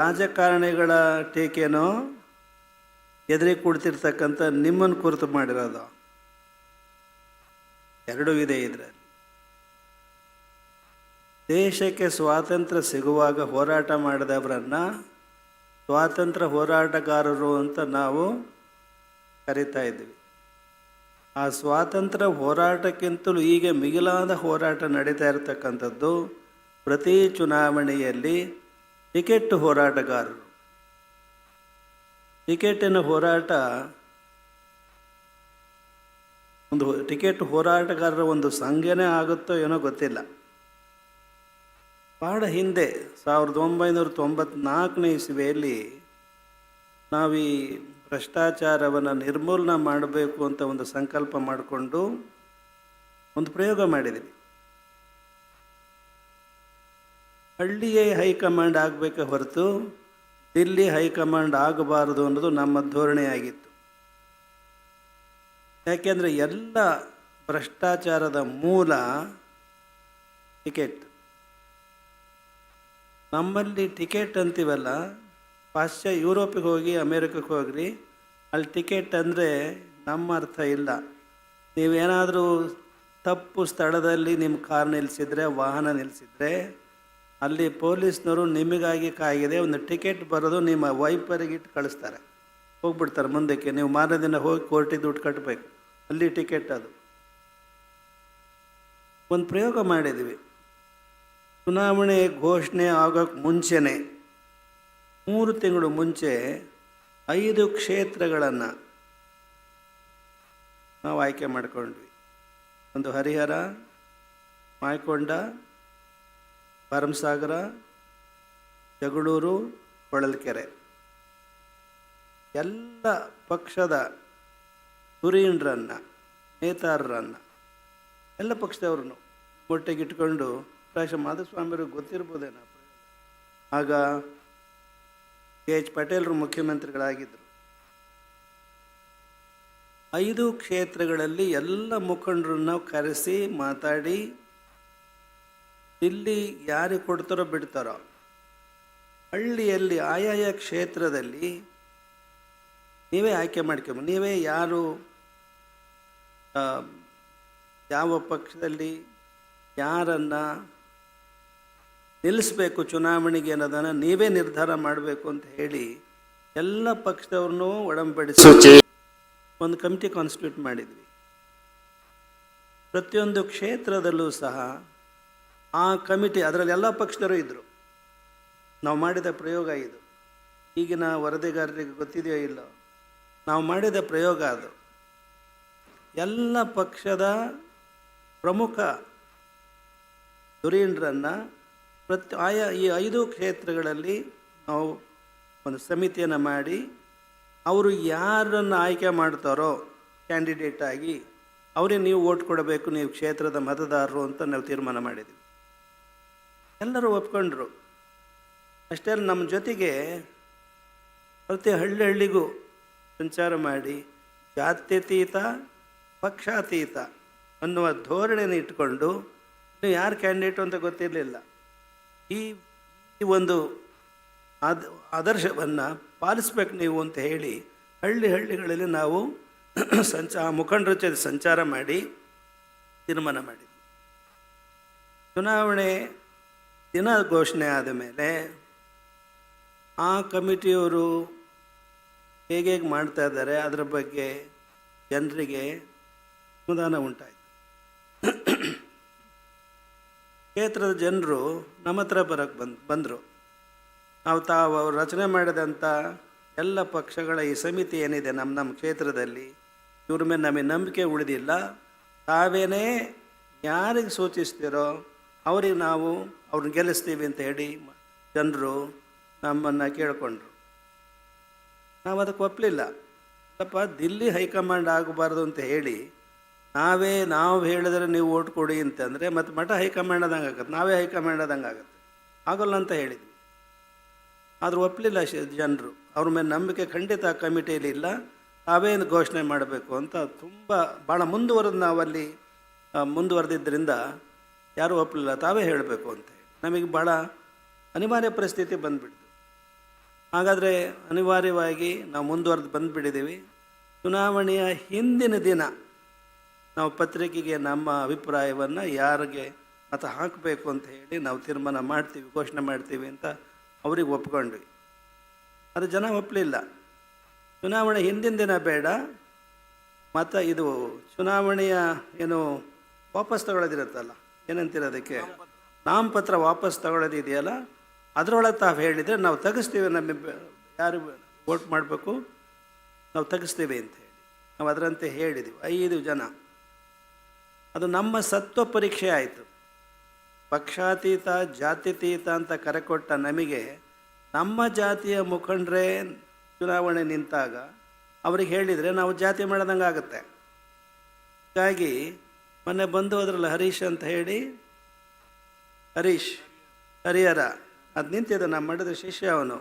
ರಾಜಕಾರಣಿಗಳ ಟೀಕೆನೋ ಎದುರಿಗೆ ಕೊಡ್ತಿರ್ತಕ್ಕಂಥ ನಿಮ್ಮನ್ನು ಕುರಿತು ಮಾಡಿರೋದು ಎರಡೂ ಇದೆ. ಇದರಲ್ಲಿ ದೇಶಕ್ಕೆ ಸ್ವಾತಂತ್ರ್ಯ ಸಿಗುವಾಗ ಹೋರಾಟ ಮಾಡಿದವರನ್ನು ಸ್ವಾತಂತ್ರ್ಯ ಹೋರಾಟಗಾರರು ಅಂತ ನಾವು ಕರಿತಾ ಇದ್ವಿ. ಆ ಸ್ವಾತಂತ್ರ್ಯ ಹೋರಾಟಕ್ಕಿಂತಲೂ ಈಗ ಮಿಗಿಲಾದ ಹೋರಾಟ ನಡೀತಾ ಇರತಕ್ಕಂಥದ್ದು ಪ್ರತಿ ಚುನಾವಣೆಯಲ್ಲಿ ಟಿಕೆಟ್ ಹೋರಾಟಗಾರರು. ಟಿಕೆಟಿನ ಹೋರಾಟ ಒಂದು ಟಿಕೆಟ್ ಹೋರಾಟಗಾರರ ಒಂದು ಸಂಘನೇ ಆಗುತ್ತೋ ಏನೋ ಗೊತ್ತಿಲ್ಲ. ಬಹಳ ಹಿಂದೆ 1994ನೇ ಇಸವಿಯಲ್ಲಿ ನಾವು ಈ ಭ್ರಷ್ಟಾಚಾರವನ್ನು ನಿರ್ಮೂಲನೆ ಮಾಡಬೇಕು ಅಂತ ಒಂದು ಸಂಕಲ್ಪ ಮಾಡಿಕೊಂಡು ಒಂದು ಪ್ರಯೋಗ ಮಾಡಿದ್ವಿ. ಹಳ್ಳಿಯೇ ಹೈಕಮಾಂಡ್ ಆಗಬೇಕೆ ಹೊರತು ದಿಲ್ಲಿ ಹೈಕಮಾಂಡ್ ಆಗಬಾರದು ಅನ್ನೋದು ನಮ್ಮ ಧೋರಣೆಯಾಗಿತ್ತು. ಯಾಕೆಂದರೆ ಎಲ್ಲ ಭ್ರಷ್ಟಾಚಾರದ ಮೂಲ ಟಿಕೆಟ್. ನಮ್ಮಲ್ಲಿ ಟಿಕೆಟ್ ಅಂತೀವಲ್ಲ, ಪಾಶ್ಚಾತ್ಯ ಯುರೋಪಿಗೆ ಹೋಗಿ ಅಮೇರಿಕಕ್ಕೆ ಹೋಗ್ರಿ, ಅಲ್ಲಿ ಟಿಕೆಟ್ ಅಂದರೆ ನಮ್ಮ ಅರ್ಥ ಇಲ್ಲ. ನೀವೇನಾದರೂ ತಪ್ಪು ಸ್ಥಳದಲ್ಲಿ ನಿಮ್ಮ ಕಾರ್ ನಿಲ್ಲಿಸಿದ್ರೆ, ವಾಹನ ನಿಲ್ಲಿಸಿದ್ರೆ, ಅಲ್ಲಿ ಪೊಲೀಸ್ನವರು ನಿಮಗಾಗಿ ಕಾಗಿದೆ ಒಂದು ಟಿಕೆಟ್ ಬರೋದು ನಿಮ್ಮ ವೈಪರಿಗೆ ಇಟ್ಟು ಕಳಿಸ್ತಾರೆ, ಹೋಗ್ಬಿಡ್ತಾರೆ ಮುಂದಕ್ಕೆ. ನೀವು ಮಾರನೇ ದಿನ ಹೋಗಿ ಕೋರ್ಟಿಗೆ ದುಡ್ಡು ಕಟ್ಟಬೇಕು, ಅಲ್ಲಿ ಟಿಕೆಟ್. ಅದು ಒಂದು ಪ್ರಯೋಗ ಮಾಡಿದ್ವಿ. ಚುನಾವಣೆ ಘೋಷಣೆ ಆಗೋಕ್ಕೆ ಮುಂಚೆನೇ 3 ತಿಂಗಳು ಮುಂಚೆ 5 ಕ್ಷೇತ್ರಗಳನ್ನು ನಾವು ಆಯ್ಕೆ ಮಾಡಿಕೊಂಡ್ವಿ. ಒಂದು ಹರಿಹರ, ಮಾಯಕೊಂಡ, ಭರಮಸಾಗರ, ಜಗಳೂರು, ಹೊಳಲ್ಕೆರೆ. ಎಲ್ಲ ಪಕ್ಷದ ಧುರೀಣರನ್ನು, ನೇತಾರರನ್ನು, ಎಲ್ಲ ಪಕ್ಷದವ್ರನ್ನು ಒಟ್ಟಿಗಿಟ್ಕೊಂಡು, ಪ್ರಾಯಶಃ ಮಾಧುಸ್ವಾಮಿಯವ್ರಿಗೆ ಗೊತ್ತಿರ್ಬೋದೇನೋ, ಆಗ KH ಪಟೇಲರು ಮುಖ್ಯಮಂತ್ರಿಗಳಾಗಿದ್ದರು. 5 ಕ್ಷೇತ್ರಗಳಲ್ಲಿ ಎಲ್ಲ ಮುಖಂಡರನ್ನು ಕರೆಸಿ ಮಾತಾಡಿ, ಇಲ್ಲಿ ಯಾರಿಗೆ ಕೊಡ್ತಾರೋ ಬಿಡ್ತಾರೋ, ಹಳ್ಳಿಯಲ್ಲಿ ಆಯಾಯ ಕ್ಷೇತ್ರದಲ್ಲಿ ನೀವೇ ಆಯ್ಕೆ ಮಾಡ್ಕೊಂಬ, ನೀವೇ ಯಾರು ಯಾವ ಪಕ್ಷದಲ್ಲಿ ಯಾರನ್ನು ನಿಲ್ಲಿಸಬೇಕು ಚುನಾವಣೆಗೆ ಅನ್ನೋದನ್ನು ನೀವೇ ನಿರ್ಧಾರ ಮಾಡಬೇಕು ಅಂತ ಹೇಳಿ ಎಲ್ಲ ಪಕ್ಷದವ್ರನ್ನೂ ಒಡಂಬಡಿಸಿ ಒಂದು ಕಮಿಟಿ ಕಾನ್ಸ್ಟಿಟ್ಯೂಟ್ ಮಾಡಿದ್ವಿ. ಪ್ರತಿಯೊಂದು ಕ್ಷೇತ್ರದಲ್ಲೂ ಸಹ ಆ ಕಮಿಟಿ, ಅದರಲ್ಲಿ ಎಲ್ಲ ಪಕ್ಷದವರು ಇದ್ದರು. ನಾವು ಮಾಡಿದ ಪ್ರಯೋಗ ಇದು. ಈಗಿನ ವರದಿಗಾರರಿಗೆ ಗೊತ್ತಿದೆಯೋ ಇಲ್ಲೋ, ನಾವು ಮಾಡಿದ ಪ್ರಯೋಗ ಅದು. ಎಲ್ಲ ಪಕ್ಷದ ಪ್ರಮುಖ ಧುರೀಣರನ್ನು ಆಯಾ ಈ 5 ಕ್ಷೇತ್ರಗಳಲ್ಲಿ ನಾವು ಒಂದು ಸಮಿತಿಯನ್ನು ಮಾಡಿ, ಅವರು ಯಾರನ್ನು ಆಯ್ಕೆ ಮಾಡ್ತಾರೋ ಕ್ಯಾಂಡಿಡೇಟ್ ಆಗಿ ಅವರಿಗೆ ನೀವು ಓಟ್ ಕೊಡಬೇಕು, ನೀವು ಕ್ಷೇತ್ರದ ಮತದಾರರು ಅಂತ ನಾವು ತೀರ್ಮಾನ ಮಾಡಿದ್ವಿ. ಎಲ್ಲರೂ ಒಪ್ಕೊಂಡ್ರು. ಅಷ್ಟೇ ಅಲ್ಲ, ನಮ್ಮ ಜೊತೆಗೆ ಪ್ರತಿ ಹಳ್ಳಿಗೂ ಸಂಚಾರ ಮಾಡಿ ಜಾತ್ಯತೀತ ಪಕ್ಷಾತೀತ ಅನ್ನುವ ಧೋರಣೆಯನ್ನು ಇಟ್ಕೊಂಡು, ನೀವು ಯಾರು ಕ್ಯಾಂಡಿಡೇಟು ಅಂತ ಗೊತ್ತಿರಲಿಲ್ಲ, ಈ ಒಂದು ಆದರ್ಶವನ್ನು ಪಾಲಿಸ್ಬೇಕು ನೀವು ಅಂತ ಹೇಳಿ ಹಳ್ಳಿಗಳಲ್ಲಿ ನಾವು ಮುಖಂಡರ ಜೊತೆ ಸಂಚಾರ ಮಾಡಿ ತೀರ್ಮಾನ ಮಾಡಿದ್ವಿ. ಚುನಾವಣೆ ದಿನ ಘೋಷಣೆ ಆದ ಮೇಲೆ ಆ ಕಮಿಟಿಯವರು ಹೇಗೆ ಮಾಡ್ತಾ ಇದ್ದಾರೆ ಅದರ ಬಗ್ಗೆ ಜನರಿಗೆ ಅನುದಾನ ಉಂಟಾಯಿತು. ಕ್ಷೇತ್ರದ ಜನರು ನಮ್ಮ ಹತ್ರ ಬರೋಕ್ಕೆ ಬಂದರು. ನಾವು ತಾವು ರಚನೆ ಮಾಡಿದಂಥ ಎಲ್ಲ ಪಕ್ಷಗಳ ಈ ಸಮಿತಿ ಏನಿದೆ ನಮ್ಮ ಕ್ಷೇತ್ರದಲ್ಲಿ, ಇವ್ರ ಮೇಲೆ ನಮಗೆ ನಂಬಿಕೆ ಉಳಿದಿಲ್ಲ, ತಾವೇನೇ ಯಾರಿಗೆ ಸೂಚಿಸ್ತೀರೋ ಅವ್ರಿಗೆ ನಾವು ಅವ್ರನ್ನ ಗೆಲ್ಲಿಸ್ತೀವಿ ಅಂತ ಹೇಳಿ ಜನರು ನಮ್ಮನ್ನು ಕೇಳಿಕೊಂಡ್ರು. ನಾವು ಅದಕ್ಕೆ ಒಪ್ಪಲಿಲ್ಲ. ಸ್ವಲ್ಪ ದಿಲ್ಲಿ ಹೈಕಮಾಂಡ್ ಆಗಬಾರ್ದು ಅಂತ ಹೇಳಿ ನಾವು ಹೇಳಿದ್ರೆ ನೀವು ಓಟ್ ಕೊಡಿ ಅಂತಂದರೆ ಮತ್ತು ಮಠ ಹೈಕಮಾಂಡ್ ಆದಂಗೆ ಆಗುತ್ತೆ, ನಾವೇ ಹೈಕಮಾಂಡ್ ಆದಂಗೆ ಆಗುತ್ತೆ, ಆಗೋಲ್ಲ ಅಂತ ಹೇಳಿದ್ವಿ. ಆದರೂ ಒಪ್ಪಲಿಲ್ಲ ಜನರು. ಅವ್ರ ಮೇಲೆ ನಂಬಿಕೆ ಖಂಡಿತ ಆ ಕಮಿಟಿಯಲ್ಲಿ ಇಲ್ಲ, ತಾವೇನು ಘೋಷಣೆ ಮಾಡಬೇಕು ಅಂತ ಭಾಳ ನಾವಲ್ಲಿ ಮುಂದುವರೆದಿದ್ದರಿಂದ ಯಾರೂ ಒಪ್ಪಲಿಲ್ಲ, ತಾವೇ ಹೇಳಬೇಕು ಅಂತ ಹೇಳಿ ನಮಗೆ ಭಾಳ ಅನಿವಾರ್ಯ ಪರಿಸ್ಥಿತಿ ಬಂದುಬಿಡ್ತು. ಹಾಗಾದರೆ ಅನಿವಾರ್ಯವಾಗಿ ನಾವು ಮುಂದುವರೆದು ಬಂದುಬಿಟ್ಟಿದ್ದೀವಿ. ಚುನಾವಣೆಯ ಹಿಂದಿನ ದಿನ ನಾವು ಪತ್ರಿಕೆಗೆ ನಮ್ಮ ಅಭಿಪ್ರಾಯವನ್ನು ಯಾರಿಗೆ ಮತ ಹಾಕಬೇಕು ಅಂತ ಹೇಳಿ ನಾವು ತೀರ್ಮಾನ ಮಾಡ್ತೀವಿ, ಘೋಷಣೆ ಮಾಡ್ತೀವಿ ಅಂತ ಅವ್ರಿಗೆ ಒಪ್ಕೊಂಡ್ವಿ. ಅದು ಜನ ಒಪ್ಪಲಿಲ್ಲ. ಚುನಾವಣೆ ಹಿಂದಿನ ದಿನ ಬೇಡ, ಇದು ಚುನಾವಣೆಯ ಏನು ವಾಪಸ್ ತಗೊಳ್ಳೋದಿರುತ್ತಲ್ಲ, ಏನಂತೀರ ಅದಕ್ಕೆ, ನಾಮಪತ್ರ ವಾಪಸ್ ತಗೊಳ್ಳೋದಿದೆಯಲ್ಲ, ಅದರೊಳಗೆ ತಾವು ಹೇಳಿದರೆ ನಾವು ತೆಗೆಸ್ತೀವಿ, ನಮ್ಮ ಯಾರು ವೋಟ್ ಮಾಡಬೇಕು ನಾವು ತೆಗೆಸ್ತೀವಿ ಅಂತ ಹೇಳಿ ನಾವು ಅದರಂತೆ ಹೇಳಿದ್ವಿ. 5 ಜನ. ಅದು ನಮ್ಮ ಸತ್ವ ಪರೀಕ್ಷೆ ಆಯಿತು. ಪಕ್ಷಾತೀತ ಜಾತ್ಯತೀತ ಅಂತ ಕರೆ ಕೊಟ್ಟ ನಮಗೆ ನಮ್ಮ ಜಾತಿಯ ಮುಖಂಡರೇ ಚುನಾವಣೆ ನಿಂತಾಗ ಅವ್ರಿಗೆ ಹೇಳಿದರೆ ನಾವು ಜಾತಿ ಮಾಡೋದಂಗೆ ಆಗುತ್ತೆ. ಹೀಗಾಗಿ ಮೊನ್ನೆ ಬಂದು ಹೋದ್ರಲ್ಲ ಹರೀಶ್ ಅಂತ ಹೇಳಿ, ಹರಿಹರ ಅದು ನಿಂತಿದ್ದ ನಮ್ಮ ಮಠದ ಶಿಷ್ಯ ಅವನು.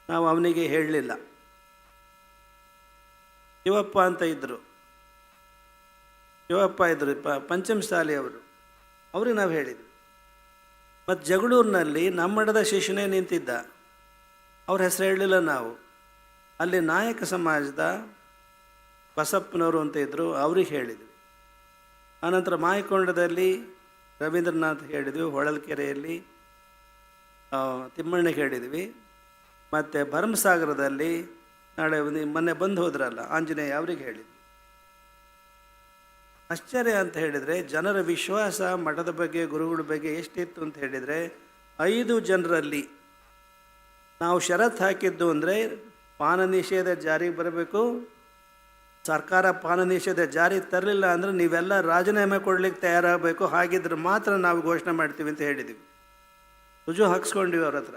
ನಾವು ಅವನಿಗೆ ಹೇಳಲಿಲ್ಲ. ಶಿವಪ್ಪ ಅಂತ ಇದ್ದರು, ಪಂಚಮಸಾಲಿ ಅವರು, ಅವ್ರಿಗೆ ನಾವು ಹೇಳಿದ್ವಿ. ಮತ್ತು ಜಗಳೂರಿನಲ್ಲಿ ನಮ್ಮ ಮಠದ ಶಿಷ್ಯನೇ ನಿಂತಿದ್ದ, ಅವ್ರ ಹೆಸರು ಹೇಳಲಿಲ್ಲ ನಾವು. ಅಲ್ಲಿ ನಾಯಕ ಸಮಾಜದ ಬಸಪ್ಪನವರು ಅಂತ ಇದ್ದರು, ಅವ್ರಿಗೆ ಹೇಳಿದ್ವಿ. ಆನಂತರ ಮಾಯಕೊಂಡದಲ್ಲಿ ರವೀಂದ್ರನಾಥ್ ಹೇಳಿದ್ವಿ, ಹೊಳಲ್ಕೆರೆಯಲ್ಲಿ ತಿಮ್ಮಣ್ಣಿಗೆ ಹೇಳಿದ್ವಿ, ಮತ್ತು ಭರಮಸಾಗರದಲ್ಲಿ ನಾಳೆ ಮೊನ್ನೆ ಬಂದು ಹೋದ್ರಲ್ಲ ಆಂಜನೇಯ, ಅವ್ರಿಗೆ ಹೇಳಿದ್ವಿ. ಆಶ್ಚರ್ಯ ಅಂತ ಹೇಳಿದರೆ ಜನರ ವಿಶ್ವಾಸ ಮಠದ ಬಗ್ಗೆ ಗುರುಗಳ ಬಗ್ಗೆ ಎಷ್ಟಿತ್ತು ಅಂತ ಹೇಳಿದರೆ 5 ಜನರಲ್ಲಿ ನಾವು ಷರತ್ತು ಹಾಕಿದ್ದು ಅಂದರೆ ಪಾನ ನಿಷೇಧ ಜಾರಿಗೆ ಬರಬೇಕು. ಸರ್ಕಾರ ಪಾನ ನಿಷೇಧ ಜಾರಿ ತರಲಿಲ್ಲ ಅಂದರೆ ನೀವೆಲ್ಲ ರಾಜೀನಾಮೆ ಕೊಡಲಿಕ್ಕೆ ತಯಾರಾಗಬೇಕು, ಹಾಗಿದ್ರೆ ಮಾತ್ರ ನಾವು ಘೋಷಣೆ ಮಾಡ್ತೀವಿ ಅಂತ ಹೇಳಿದ್ವಿ. ರುಜು ಹಾಕ್ಸ್ಕೊಂಡಿವಿ ಅವ್ರ ಹತ್ರ.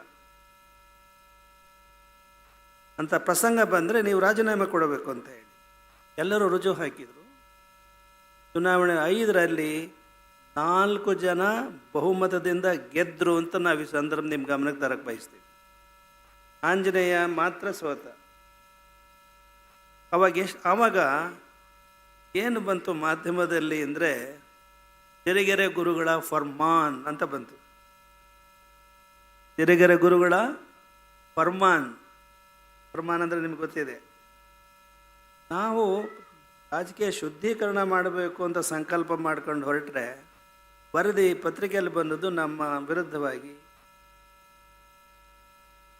ಅಂಥ ಪ್ರಸಂಗ ಬಂದರೆ ನೀವು ರಾಜೀನಾಮೆ ಕೊಡಬೇಕು ಅಂತ ಹೇಳಿ ಎಲ್ಲರೂ ರುಜು ಹಾಕಿದರು. ಚುನಾವಣೆ 5ರಲ್ಲಿ 4 ಜನ ಬಹುಮತದಿಂದ ಗೆದ್ದರು ಅಂತ ನಾವು ಈ ಸಂದರ್ಭ ನಿಮ್ಮ ಗಮನಕ್ಕೆ ತರಕ್ಕೆ ಬಯಸ್ತೀವಿ. ಆಂಜನೇಯ ಮಾತ್ರ ಸೋತ. ಆವಾಗ ಏನು ಬಂತು ಮಾಧ್ಯಮದಲ್ಲಿ ಅಂದರೆ ಸಿರಿಗೆರೆ ಗುರುಗಳ ಫರ್ಮಾನ್ ಅಂತ ಬಂತು. ಸಿರಿಗೆರೆ ಗುರುಗಳ ಫರ್ಮಾನ್ ಅಂದರೆ ನಿಮ್ಗೆ ಗೊತ್ತಿದೆ. ನಾವು ರಾಜಕೀಯ ಶುದ್ಧೀಕರಣ ಮಾಡಬೇಕು ಅಂತ ಸಂಕಲ್ಪ ಮಾಡ್ಕೊಂಡು ಹೊರಟ್ರೆ ವರದಿ ಪತ್ರಿಕೆಯಲ್ಲಿ ಬಂದದ್ದು ನಮ್ಮ ವಿರುದ್ಧವಾಗಿ.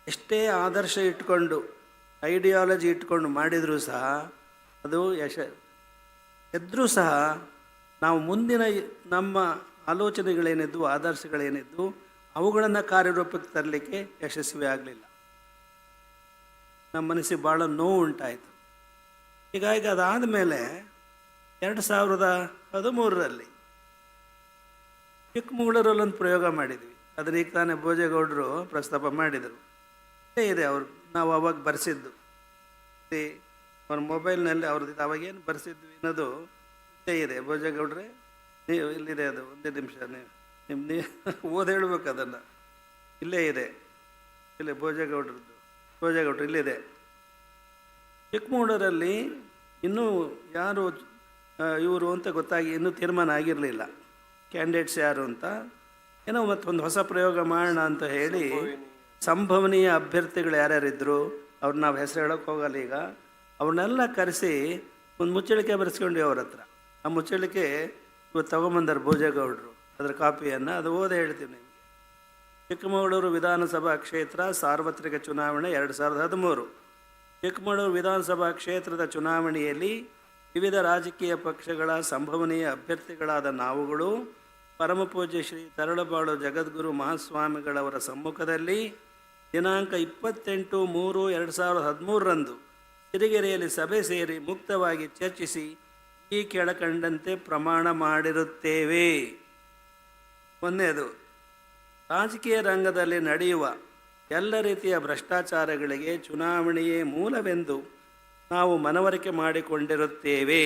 ಎಷ್ಟೇ ಆದರ್ಶ ಇಟ್ಕೊಂಡು ಐಡಿಯಾಲಜಿ ಇಟ್ಕೊಂಡು ಮಾಡಿದರೂ ಸಹ ಅದು ಎದ್ರೂ ಸಹ ನಾವು ಮುಂದಿನ ನಮ್ಮ ಆಲೋಚನೆಗಳೇನಿದ್ದು ಆದರ್ಶಗಳೇನಿದ್ದು ಅವುಗಳನ್ನು ಕಾರ್ಯರೂಪಕ್ಕೆ ತರಲಿಕ್ಕೆ ಯಶಸ್ವಿ ಆಗಲಿಲ್ಲ. ನಮ್ಮ ಮನಸ್ಸಿಗೆ ಭಾಳ ನೋವು ಉಂಟಾಯಿತು. ಹೀಗಾಗಿ ಅದಾದ ಮೇಲೆ 2013ರಲ್ಲಿ ಚಿಕ್ಕಮಗಳೂರಲ್ಲೊಂದು ಪ್ರಯೋಗ ಮಾಡಿದ್ವಿ. ಅದನ್ನ ಈಗ ತಾನೇ ಭೋಜೇಗೌಡರು ಪ್ರಸ್ತಾಪ ಮಾಡಿದರು. ಇದೆ ಅವರು, ನಾವು ಅವಾಗ ಬರೆಸಿದ್ದು ಅವ್ರ ಮೊಬೈಲ್ನಲ್ಲಿ ಅವ್ರದ್ದು ಅವಾಗೇನು ಬರೆಸಿದ್ವಿ ಅನ್ನೋದು ಇದೆ. ಭೋಜೇಗೌಡ್ರೆ ನೀವು ಇಲ್ಲಿದೆ, ಅದು ಒಂದೇ ನಿಮಿಷ ನೀವು ಓದಿ ಹೇಳ್ಬೇಕು ಅದನ್ನು. ಇಲ್ಲೇ ಇದೆ, ಇಲ್ಲೇ ಭೋಜೇಗೌಡರು ಇಲ್ಲಿದೆ. ಚಿಕ್ಕಮಗಳೂರಲ್ಲಿ ಇನ್ನೂ ಯಾರು ಇವರು ಅಂತ ಗೊತ್ತಾಗಿ ಇನ್ನೂ ತೀರ್ಮಾನ ಆಗಿರಲಿಲ್ಲ, ಕ್ಯಾಂಡಿಡೇಟ್ಸ್ ಯಾರು ಅಂತ. ಏನೋ ಮತ್ತೊಂದು ಹೊಸ ಪ್ರಯೋಗ ಮಾಡೋಣ ಅಂತ ಹೇಳಿ ಸಂಭವನೀಯ ಅಭ್ಯರ್ಥಿಗಳು ಯಾರ್ಯಾರಿದ್ದರು ಅವ್ರು ನಾವು ಹೆಸರು ಹೇಳೋಕ್ಕೆ ಹೋಗಲ್ಲ ಈಗ, ಅವ್ರನ್ನೆಲ್ಲ ಕರೆಸಿ ಒಂದು ಮುಚ್ಚಳಿಕೆ ಬರೆಸ್ಕೊಂಡ್ವಿ ಅವ್ರ ಹತ್ರ. ಆ ಮುಚ್ಚಳಿಕೆ ಇವತ್ತು ತಗೊಂಬಂದಾರೆ ಭೋಜೇಗೌಡರು, ಅದರ ಕಾಪಿಯನ್ನು. ಅದು ಓದಿ ಹೇಳ್ತೀವಿ ನಿಮಗೆ. ಚಿಕ್ಕಮಗಳೂರು ವಿಧಾನಸಭಾ ಕ್ಷೇತ್ರ ಸಾರ್ವತ್ರಿಕ ಚುನಾವಣೆ 2013. ಚಿಕ್ಕಮಗಳೂರು ವಿಧಾನಸಭಾ ಕ್ಷೇತ್ರದ ಚುನಾವಣೆಯಲ್ಲಿ ವಿವಿಧ ರಾಜಕೀಯ ಪಕ್ಷಗಳ ಸಂಭವನೀಯ ಅಭ್ಯರ್ಥಿಗಳಾದ ನಾವುಗಳು ಪರಮಪೂಜ್ಯ ಶ್ರೀ ತರಳಬಾಳು ಜಗದ್ಗುರು ಮಹಾಸ್ವಾಮಿಗಳವರ ಸಮ್ಮುಖದಲ್ಲಿ ದಿನಾಂಕ 28/3/2013ರಂದು ಸಿರಿಗೆರೆಯಲ್ಲಿ ಸಭೆ ಸೇರಿ ಮುಕ್ತವಾಗಿ ಚರ್ಚಿಸಿ ಈ ಕೆಳಕಂಡಂತೆ ಪ್ರಮಾಣ ಮಾಡಿರುತ್ತೇವೆ. ಒಂದನೇದು, ರಾಜಕೀಯ ರಂಗದಲ್ಲಿ ನಡೆಯುವ ಎಲ್ಲ ರೀತಿಯ ಭ್ರಷ್ಟಾಚಾರಗಳಿಗೆ ಚುನಾವಣೆಯೇ ಮೂಲವೆಂದು ನಾವು ಮನವರಿಕೆ ಮಾಡಿಕೊಂಡಿರುತ್ತೇವೆ.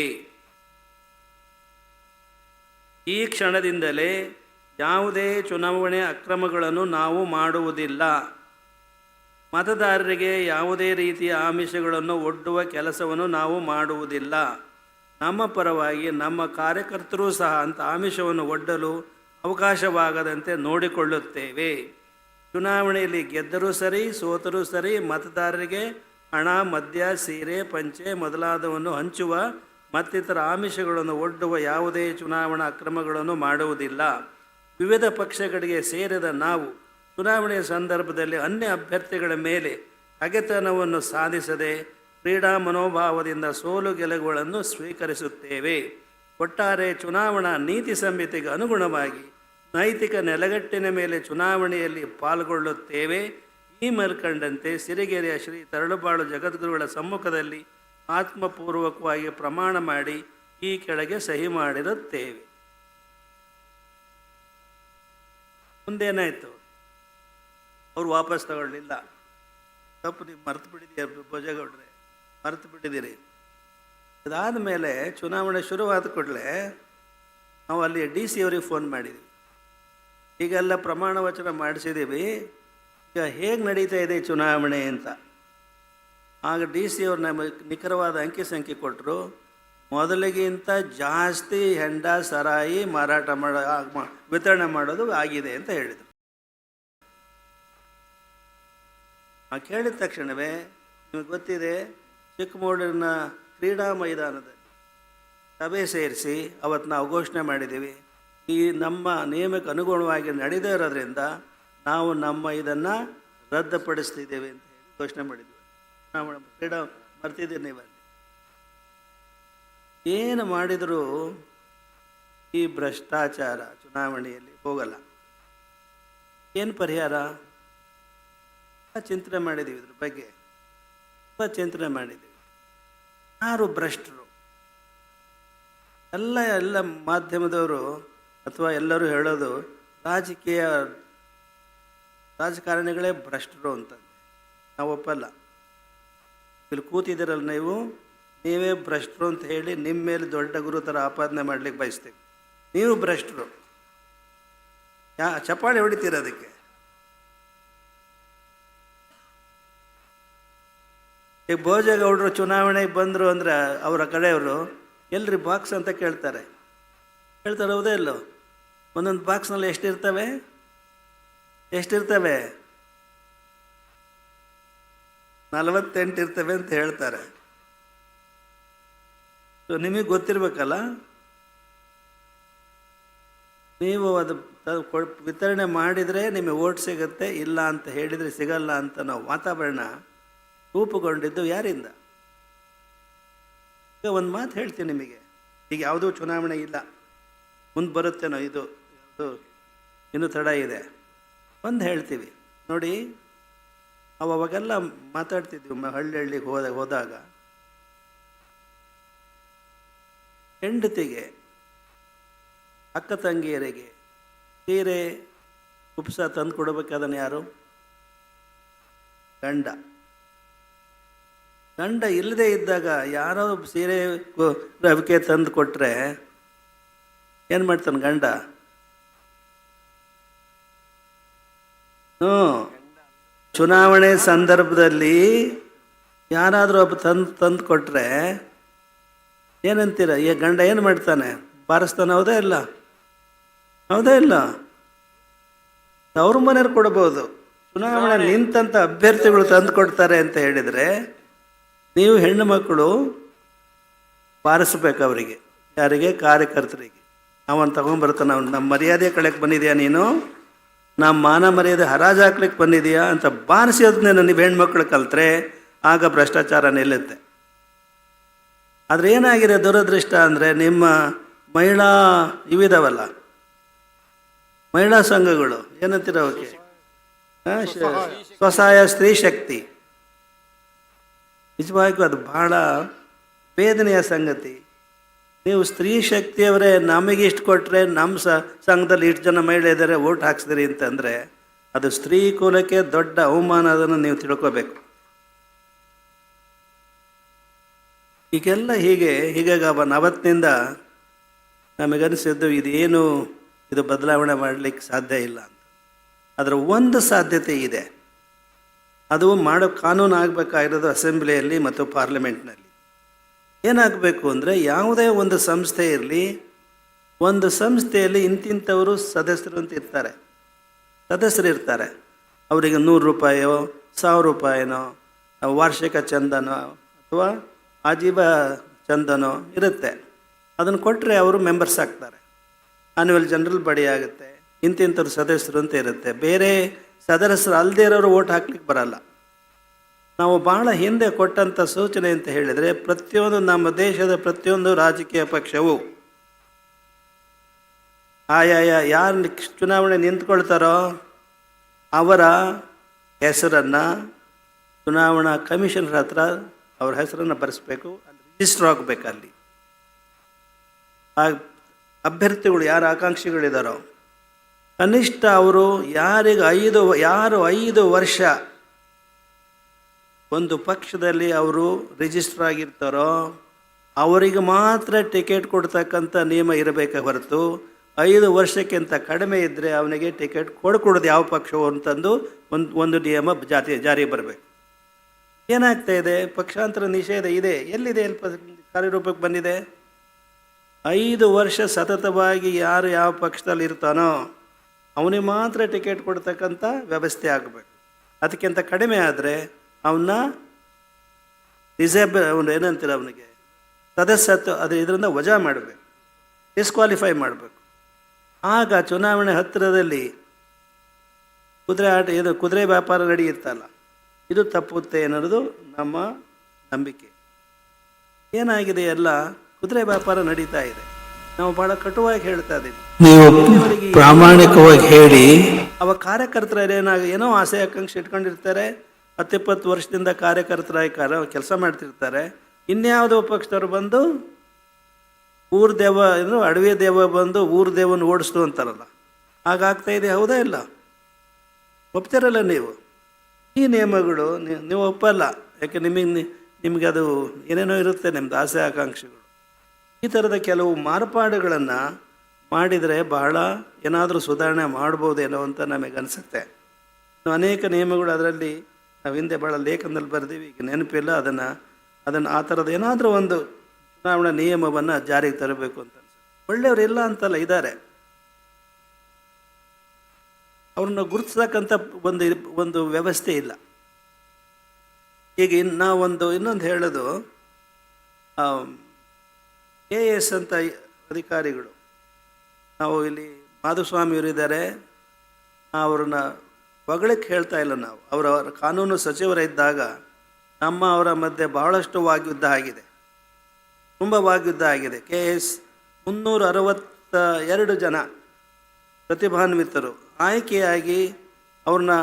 ಈ ಕ್ಷಣದಿಂದಲೇ ಯಾವುದೇ ಚುನಾವಣೆ ಅಕ್ರಮಗಳನ್ನು ನಾವು ಮಾಡುವುದಿಲ್ಲ. ಮತದಾರರಿಗೆ ಯಾವುದೇ ರೀತಿಯ ಆಮಿಷಗಳನ್ನು ಒಡ್ಡುವ ಕೆಲಸವನ್ನು ನಾವು ಮಾಡುವುದಿಲ್ಲ. ನಮ್ಮ ಪರವಾಗಿ ನಮ್ಮ ಕಾರ್ಯಕರ್ತರೂ ಸಹ ಅಂಥ ಆಮಿಷವನ್ನು ಒಡ್ಡಲು ಅವಕಾಶವಾಗದಂತೆ ನೋಡಿಕೊಳ್ಳುತ್ತೇವೆ. ಚುನಾವಣೆಯಲ್ಲಿ ಗೆದ್ದರೂ ಸರಿ ಸೋತರೂ ಸರಿ ಮತದಾರರಿಗೆ ಹಣ, ಮದ್ಯ, ಸೀರೆ, ಪಂಚೆ ಮೊದಲಾದವನ್ನು ಹಂಚುವ ಮತ್ತಿತರ ಆಮಿಷಗಳನ್ನು ಒಡ್ಡುವ ಯಾವುದೇ ಚುನಾವಣಾ ಅಕ್ರಮಗಳನ್ನು ಮಾಡುವುದಿಲ್ಲ. ವಿವಿಧ ಪಕ್ಷಗಳಿಗೆ ಸೇರಿದ ನಾವು ಚುನಾವಣೆಯ ಸಂದರ್ಭದಲ್ಲಿ ಅನ್ಯ ಅಭ್ಯರ್ಥಿಗಳ ಮೇಲೆ ಹಗೆತನವನ್ನು ಸಾಧಿಸದೆ ಕ್ರೀಡಾ ಮನೋಭಾವದಿಂದ ಸೋಲು ಗೆಲುವುಗಳನ್ನು ಸ್ವೀಕರಿಸುತ್ತೇವೆ. ಒಟ್ಟಾರೆ ಚುನಾವಣಾ ನೀತಿ ಸಂಹಿತೆಗೆ ಅನುಗುಣವಾಗಿ ನೈತಿಕ ನೆಲೆಗಟ್ಟಿನ ಮೇಲೆ ಚುನಾವಣೆಯಲ್ಲಿ ಪಾಲ್ಗೊಳ್ಳುತ್ತೇವೆ. ಈ ಮೇಲ್ಕಂಡಂತೆ ಸಿರಿಗೆರೆಯ ಶ್ರೀ ತರಳುಬಾಳು ಜಗದ್ಗುರುಗಳ ಸಮ್ಮುಖದಲ್ಲಿ ಆತ್ಮಪೂರ್ವಕವಾಗಿ ಪ್ರಮಾಣ ಮಾಡಿ ಈ ಕೆಳಗೆ ಸಹಿ ಮಾಡಿರುತ್ತೇವೆ. ಮುಂದೇನಾಯಿತು? ಅವರು ವಾಪಸ್ ತಗೊಳ್ಳಿಲ್ಲ. ತಪ್ಪು ನೀವು ಮರೆತು ಬಿಟ್ಟಿದ್ದೀರಿ ಭೋಜೇಗೌಡ್ರೆ, ಮರೆತು ಬಿಟ್ಟಿದ್ದೀರಿ. ಇದಾದ ಮೇಲೆ ಚುನಾವಣೆ ಶುರುವಾದ ಕೂಡಲೇ ನಾವು ಅಲ್ಲಿ DC ಅವರಿಗೆ ಫೋನ್ ಮಾಡಿದ್ವಿ. ಈಗೆಲ್ಲ ಪ್ರಮಾಣ ವಚನ ಮಾಡಿಸಿದ್ದೀವಿ, ಈಗ ಹೇಗೆ ನಡೀತಾ ಇದೆ ಚುನಾವಣೆ ಅಂತ. ಆಗ DC ಅವ್ರು ನಮಗೆ ನಿಖರವಾದ ಅಂಕಿ ಸಂಖ್ಯೆ ಕೊಟ್ಟರು. ಮೊದಲಿಗಿಂತ ಜಾಸ್ತಿ ಹೆಂಡ ಸರಾಯಿ ಮಾರಾಟ ವಿತರಣೆ ಮಾಡೋದು ಆಗಿದೆ ಅಂತ ಹೇಳಿದರು. ಕೇಳಿದ ತಕ್ಷಣವೇ ನಿಮಗೆ ಗೊತ್ತಿದೆ, ಚಿಕ್ಕಮಗಳೂರಿನ ಕ್ರೀಡಾ ಮೈದಾನದಲ್ಲಿ ಸಭೆ ಸೇರಿಸಿ ಅವತ್ತು ನಾವು ಘೋಷಣೆ ಮಾಡಿದ್ದೀವಿ, ಈ ನಮ್ಮ ನಿಯಮಕ್ಕೆ ಅನುಗುಣವಾಗಿ ನಡೆದೇ ಇರೋದ್ರಿಂದ ನಾವು ನಮ್ಮ ಇದನ್ನು ರದ್ದುಪಡಿಸ್ತಿದ್ದೇವೆ ಅಂತ ಹೇಳಿ ಘೋಷಣೆ ಮಾಡಿದ್ವಿ. ನಾವು ಕ್ರೀಡಾ ಮರ್ತಿದ್ದೀರಿ ನೀವಲ್ಲಿ. ಏನು ಮಾಡಿದರೂ ಈ ಭ್ರಷ್ಟಾಚಾರ ಚುನಾವಣೆಯಲ್ಲಿ ಹೋಗಲ್ಲ. ಏನು ಪರಿಹಾರ? ಚಿಂತನೆ ಮಾಡಿದ್ದೀವಿ, ಇದ್ರ ಬಗ್ಗೆ ತುಂಬ ಚಿಂತನೆ ಮಾಡಿದ್ದೀವಿ. ಯಾರು ಭ್ರಷ್ಟರು? ಎಲ್ಲ ಮಾಧ್ಯಮದವರು ಅಥವಾ ಎಲ್ಲರೂ ಹೇಳೋದು ರಾಜಕಾರಣಿಗಳೇ ಭ್ರಷ್ಟರು ಅಂತ. ನಾವು ಒಪ್ಪಲ್ಲ. ಇಲ್ಲಿ ಕೂತಿದ್ದೀರಲ್ಲ ನೀವೇ ಭ್ರಷ್ಟರು ಅಂತ ಹೇಳಿ ನಿಮ್ಮ ಮೇಲೆ ದೊಡ್ಡ ಗುರುತರ ಆಪಾದನೆ ಮಾಡಲಿಕ್ಕೆ ಬಯಸ್ತೀವಿ. ನೀವು ಭ್ರಷ್ಟರು. ಚಪ್ಪಾಳೆ ಹೊಡಿತೀರ ಅದಕ್ಕೆ? ಈಗ ಭೋಜೇಗೌಡರು ಚುನಾವಣೆಗೆ ಬಂದರು ಅಂದರೆ ಅವರ ಕಡೆಯವರು ಎಲ್ರಿ ಬಾಕ್ಸ್ ಅಂತ ಕೇಳ್ತಾರೆ. ಹೌದೇ ಇಲ್ಲೋ? ಒಂದೊಂದು ಬಾಕ್ಸ್ನಲ್ಲಿ ಎಷ್ಟಿರ್ತವೆ 48 ಇರ್ತವೆ ಅಂತ ಹೇಳ್ತಾರೆ. ಸೊ ನಿಮಗೆ ಗೊತ್ತಿರಬೇಕಲ್ಲ. ನೀವು ಅದು ವಿತರಣೆ ಮಾಡಿದರೆ ನಿಮಗೆ ಓಟ್ ಸಿಗುತ್ತೆ, ಇಲ್ಲ ಅಂತ ಹೇಳಿದರೆ ಸಿಗಲ್ಲ ಅಂತ ನಾವು ವಾತಾವರಣ ರೂಪುಗೊಂಡಿದ್ದು ಯಾರಿಂದ? ಈಗ ಒಂದು ಮಾತು ಹೇಳ್ತೀನಿ ನಿಮಗೆ. ಈಗ ಯಾವುದೂ ಚುನಾವಣೆ ಇಲ್ಲ, ಮುಂದೆ ಬರುತ್ತೇನೋ, ಇದು ಇನ್ನೂ ತಡ ಇದೆ. ಒಂದು ಹೇಳ್ತೀವಿ ನೋಡಿ, ಅವಾಗೆಲ್ಲ ಮಾತಾಡ್ತಿದ್ವಿ ಹಳ್ಳಿಗೆ ಹೋದಾಗ ಹೆಂಡತಿಗೆ, ಅಕ್ಕ ತಂಗಿಯರಿಗೆ ಸೀರೆ ಕುಪ್ಸ ತಂದು ಕೊಡಬೇಕಾದನ್ನು ಯಾರು? ಗಂಡ ಇಲ್ಲದೆ ಇದ್ದಾಗ ಯಾರೋ ಸೀರೆ ರವಿಕೆ ತಂದು ಕೊಟ್ಟರೆ ಏನು ಮಾಡ್ತಾನೆ ಗಂಡ? ಚುನಾವಣೆ ಸಂದರ್ಭದಲ್ಲಿ ಯಾರಾದರೂ ಒಬ್ಬ ತಂದು ಕೊಟ್ಟರೆ ಏನಂತೀರ? ಈ ಗಂಡ ಏನು ಮಾಡ್ತಾನೆ? ಬಾರಿಸ್ತಾನೆ. ಹೌದೇ ಇಲ್ಲ? ಅವ್ರ ಮನೆಯವ್ರು ಕೊಡ್ಬೋದು. ಚುನಾವಣೆ ನಿಂತಂಥ ಅಭ್ಯರ್ಥಿಗಳು ತಂದು ಕೊಡ್ತಾರೆ ಅಂತ ಹೇಳಿದರೆ ನೀವು ಹೆಣ್ಣು ಮಕ್ಕಳು ಬಾರಿಸ್ಬೇಕು ಅವರಿಗೆ. ಯಾರಿಗೆ? ಕಾರ್ಯಕರ್ತರಿಗೆ. ಅವನು ತಗೊಂಡ್ಬರ್ತಾನೆ. ಅವನು ನಮ್ಮ ಮರ್ಯಾದೆ ಕಳೆಕ್ಕೆ ಬಂದಿದೆಯಾ ನೀನು? ನಮ್ಮ ಮಾನ ಮರ್ಯಾದೆ ಹರಾಜು ಹಾಕ್ಲಿಕ್ಕೆ ಬಂದಿದೆಯಾ ಅಂತ ಬಾರಿಸೋದನ್ನೇ ನೀವು ಹೆಣ್ಮಕ್ಳು ಕಲ್ತ್ರೆ ಆಗ ಭ್ರಷ್ಟಾಚಾರ ನಿಲ್ಲುತ್ತೆ. ಆದರೆ ಏನಾಗಿದೆ ದುರದೃಷ್ಟ ಅಂದರೆ, ನಿಮ್ಮ ಮಹಿಳಾ ಇವಿದಾವಲ್ಲ, ಮಹಿಳಾ ಸಂಘಗಳು ಏನಂತೀರ ಅವಕ್ಕೆ? ಸ್ವಸಹಾಯ ಸ್ತ್ರೀ ಶಕ್ತಿ. ನಿಜವಾಗಿಯೂ ಅದು ಬಹಳ ವೇದನೆಯ ಸಂಗತಿ. ನೀವು ಸ್ತ್ರೀ ಶಕ್ತಿಯವರೇ ನಮಗೆ ಇಷ್ಟು ಕೊಟ್ಟರೆ ನಮ್ಮ ಸಂಘದಲ್ಲಿ ಇಷ್ಟು ಜನ ಮಹಿಳೆ ಇದ್ದಾರೆ ಓಟ್ ಹಾಕ್ಸಿದ್ರಿ ಅಂತಂದರೆ ಅದು ಸ್ತ್ರೀ ಕುಲಕ್ಕೆ ದೊಡ್ಡ ಅವಮಾನ. ಅದನ್ನು ನೀವು ತಿಳ್ಕೋಬೇಕು. ಈಗೆಲ್ಲ ಹೀಗಾಗಿ ಅವತ್ತಿನಿಂದ ನಮಗನಿಸಿದ್ದು ಇದು ಬದಲಾವಣೆ ಮಾಡಲಿಕ್ಕೆ ಸಾಧ್ಯ ಇಲ್ಲ ಅಂತ. ಅದರ ಒಂದು ಸಾಧ್ಯತೆ ಇದೆ. ಅದು ಮಾಡೋ ಕಾನೂನು ಆಗಬೇಕಾಗಿರೋದು ಅಸೆಂಬ್ಲಿಯಲ್ಲಿ ಮತ್ತು ಪಾರ್ಲಿಮೆಂಟ್ನಲ್ಲಿ. ಏನಾಗಬೇಕು ಅಂದರೆ, ಯಾವುದೇ ಒಂದು ಸಂಸ್ಥೆ ಇರಲಿ, ಒಂದು ಸಂಸ್ಥೆಯಲ್ಲಿ ಇಂತಿಂಥವರು ಸದಸ್ಯರು ಅಂತ ಇರ್ತಾರೆ. ಅವರಿಗೆ 100 ರೂಪಾಯೋ 1000 ರೂಪಾಯಿನೋ ವಾರ್ಷಿಕ ಚಂದನೋ ಅಥವಾ ಆಜೀವ ಚಂದನೋ ಇರುತ್ತೆ. ಅದನ್ನು ಕೊಟ್ಟರೆ ಅವರು ಮೆಂಬರ್ಸ್ ಆಗ್ತಾರೆ. ಆ್ಯನ್ಯುವಲ್ ಜನರಲ್ ಬಾಡಿ ಆಗುತ್ತೆ. ಇಂತಿಂಥವ್ರು ಸದಸ್ಯರು ಅಂತ ಇರುತ್ತೆ. ಬೇರೆ ಸದಸ್ಯರು ಅಲ್ಲದೇ ಇರೋರು ಓಟ್ ಹಾಕ್ಲಿಕ್ಕೆ ಬರಲ್ಲ. ನಾವು ಭಾಳ ಹಿಂದೆ ಕೊಟ್ಟಂಥ ಸೂಚನೆ ಅಂತ ಹೇಳಿದರೆ, ಪ್ರತಿಯೊಂದು ನಮ್ಮ ದೇಶದ ಪ್ರತಿಯೊಂದು ರಾಜಕೀಯ ಪಕ್ಷವು ಆಯಾಯ ಯಾರು ಚುನಾವಣೆ ನಿಂತ್ಕೊಳ್ತಾರೋ ಅವರ ಹೆಸರನ್ನು ಚುನಾವಣಾ ಕಮಿಷನರ್ ಹತ್ರ ಅವ್ರ ಹೆಸರನ್ನು ಬರೆಸ್ಬೇಕು, ಅಲ್ಲಿ ರಿಜಿಸ್ಟರ್ ಆಗಬೇಕು. ಅಲ್ಲಿ ಆ ಅಭ್ಯರ್ಥಿಗಳು ಯಾರು ಆಕಾಂಕ್ಷಿಗಳಿದ್ದಾರೋ ಕನಿಷ್ಠ ಅವರು ಯಾರು 5 ವರ್ಷ ಒಂದು ಪಕ್ಷದಲ್ಲಿ ಅವರು ರಿಜಿಸ್ಟರ್ ಆಗಿರ್ತಾರೋ ಅವರಿಗೆ ಮಾತ್ರ ಟಿಕೆಟ್ ಕೊಡ್ತಕ್ಕಂಥ ನಿಯಮ ಇರಬೇಕೆ ಹೊರತು 5 ವರ್ಷಕ್ಕಿಂತ ಕಡಿಮೆ ಇದ್ದರೆ ಅವನಿಗೆ ಟಿಕೆಟ್ ಕೊಡಕೂಡದು ಯಾವ ಪಕ್ಷವು ಅಂತಂದು ಒಂದು ನಿಯಮ ಜಾರಿ ಬರಬೇಕು. ಏನಾಗ್ತಾ ಇದೆ? ಪಕ್ಷಾಂತರ ನಿಷೇಧ ಇದೆ. ಎಲ್ಲಿದೆ? ಕಾರ್ಯರೂಪಕ್ಕೆ ಬಂದಿದೆ. 5 ವರ್ಷ ಸತತವಾಗಿ ಯಾರು ಯಾವ ಪಕ್ಷದಲ್ಲಿ ಇರ್ತಾನೋ ಅವನಿಗೆ ಮಾತ್ರ ಟಿಕೆಟ್ ಕೊಡ್ತಕ್ಕಂಥ ವ್ಯವಸ್ಥೆ ಆಗಬೇಕು. ಅದಕ್ಕಿಂತ ಕಡಿಮೆ ಆದರೆ ಅವನ್ನ ಅವನು ಏನಂತೀರ ಅವನಿಗೆ ಸದಸ್ಯತ್ವ ಇದರಿಂದ ವಜಾ ಮಾಡಬೇಕು, ಡಿಸ್ಕ್ವಾಲಿಫೈ ಮಾಡಬೇಕು. ಆಗ ಚುನಾವಣೆ ಹತ್ತಿರದಲ್ಲಿ ಕುದುರೆ ವ್ಯಾಪಾರ ನಡೆಯುತ್ತಲ್ಲ, ಇದು ತಪ್ಪುತ್ತೆ ಅನ್ನೋದು ನಮ್ಮ ನಂಬಿಕೆ. ಏನಾಗಿದೆ? ಎಲ್ಲ ಕುದುರೆ ವ್ಯಾಪಾರ ನಡೀತಾ ಇದೆ. ನಾವು ಬಹಳ ಕಟುವಾಗಿ ಹೇಳ್ತಾ ಇದ್ದೀವಿ. ನೀವು ಪ್ರಾಮಾಣಿಕವಾಗಿ ಹೇಳಿ. ಅವ ಕಾರ್ಯಕರ್ತರು ಏನೋ ಆಸೆ ಆಕಾಂಕ್ಷೆ ಇಟ್ಕೊಂಡಿರ್ತಾರೆ. 10-20 ವರ್ಷದಿಂದ ಕಾರ್ಯಕರ್ತರಾಗಿ ಕೆಲಸ ಮಾಡ್ತಿರ್ತಾರೆ. ಇನ್ಯಾವುದೋ ಪಕ್ಷದವ್ರು ಬಂದು ಊರ ದೇವ ಅಡವಿ ದೇವ ಬಂದು ಊರ ದೇವನ ಓಡಿಸ್ತು ಅಂತಾರಲ್ಲ, ಹಾಗಾಗ್ತಾ ಇದೆ. ಹೌದಾ? ಇಲ್ಲ ಒಪ್ತಿರಲ್ಲ ನೀವು. ಈ ನಿಯಮಗಳು ನೀವು ಒಪ್ಪಲ್ಲ. ಯಾಕೆ? ನಿಮಗೆ ಅದು ಏನೇನೋ ಇರುತ್ತೆ, ನಿಮ್ಮದು ಆಸೆ ಆಕಾಂಕ್ಷೆಗಳು. ಈ ಥರದ ಕೆಲವು ಮಾರ್ಪಾಡುಗಳನ್ನು ಮಾಡಿದರೆ ಬಹಳ ಏನಾದರೂ ಸುಧಾರಣೆ ಮಾಡ್ಬೋದೇನೋ ಅಂತ ನಮಗೆ ಅನಿಸುತ್ತೆ. ಅನೇಕ ನಿಯಮಗಳು ಅದರಲ್ಲಿ ನಾವು ಹಿಂದೆ ಭಾಳ ಲೇಖನದಲ್ಲಿ ಬರೆದೀವಿ, ಈಗ ನೆನಪಿಲ್ಲ. ಅದನ್ನು ಆ ಥರದ ಏನಾದರೂ ಒಂದು ಚುನಾವಣಾ ನಿಯಮವನ್ನು ಜಾರಿಗೆ ತರಬೇಕು ಅಂತ ಅನ್ಸುತ್ತೆ. ಒಳ್ಳೆಯವರಿಲ್ಲ ಅಂತಲ್ಲ, ಇದ್ದಾರೆ. ಅವ್ರನ್ನ ಗುರುತಿಸ್ತಕ್ಕಂಥ ಒಂದು ವ್ಯವಸ್ಥೆ ಇಲ್ಲ. ಈಗ ಇನ್ನೊಂದು ಹೇಳೋದು, KS ಅಂತ ಅಧಿಕಾರಿಗಳು, ನಾವು ಇಲ್ಲಿ ಮಾಧುಸ್ವಾಮಿಯವರು ಇದ್ದಾರೆ, ಅವ್ರನ್ನ ಹೊಗಳಕ್ಕೆ ಹೇಳ್ತಾ ಇಲ್ಲ ನಾವು. ಅವರ ಕಾನೂನು ಸಚಿವರಿದ್ದಾಗ ಅವರ ಮಧ್ಯೆ ಬಹಳಷ್ಟು ವಾಗ್ಯುದ್ಧ ಆಗಿದೆ, ತುಂಬ ವಾಗ್ಯುದ್ಧ ಆಗಿದೆ. KS 362 ಜನ ಪ್ರತಿಭಾನ್ವಿತರು ಆಯ್ಕೆಯಾಗಿ ಅವ್ರನ್ನ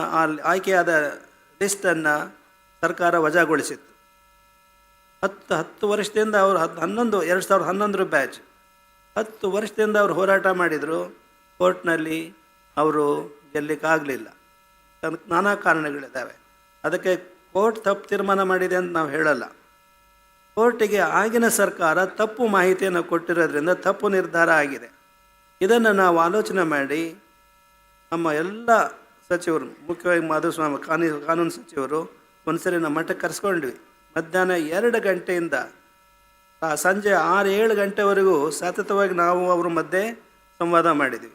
ಆಯ್ಕೆಯಾದ ಲಿಸ್ಟನ್ನು ಸರ್ಕಾರ ವಜಾಗೊಳಿಸಿತ್ತು. 10 ವರ್ಷದಿಂದ ಅವರು 2011 ಬ್ಯಾಚ್ 10 ವರ್ಷದಿಂದ ಅವರು ಹೋರಾಟ ಮಾಡಿದರು. ಕೋರ್ಟ್ನಲ್ಲಿ ಅವರು ಗೆಲ್ಲಕ್ಕಾಗಲಿಲ್ಲ. ಅದಕ್ಕೆ ನಾನಾ ಕಾರಣಗಳಿದ್ದಾವೆ. ಅದಕ್ಕೆ ಕೋರ್ಟ್ ತಪ್ಪು ತೀರ್ಮಾನ ಮಾಡಿದೆ ಅಂತ ನಾವು ಹೇಳಲ್ಲ. ಕೋರ್ಟಿಗೆ ಆಗಿನ ಸರ್ಕಾರ ತಪ್ಪು ಮಾಹಿತಿಯನ್ನು ಕೊಟ್ಟಿರೋದ್ರಿಂದ ತಪ್ಪು ನಿರ್ಧಾರ ಆಗಿದೆ. ಇದನ್ನು ನಾವು ಆಲೋಚನೆ ಮಾಡಿ ನಮ್ಮ ಎಲ್ಲ ಸಚಿವರು, ಮುಖ್ಯವಾಗಿ ಮಾಧುಸ್ವಾಮಿ ಕಾನೂನು ಸಚಿವರು, ಒಂದ್ಸರಿ ನಮ್ಮ ಮಠಕ್ಕೆ ಕರೆಸ್ಕೊಂಡ್ವಿ. ಮಧ್ಯಾಹ್ನ 2 ಗಂಟೆಯಿಂದ ಸಂಜೆ 6-7 ಗಂಟೆವರೆಗೂ ಸತತವಾಗಿ ನಾವು ಅವ್ರ ಮಧ್ಯೆ ಸಂವಾದ ಮಾಡಿದ್ವಿ.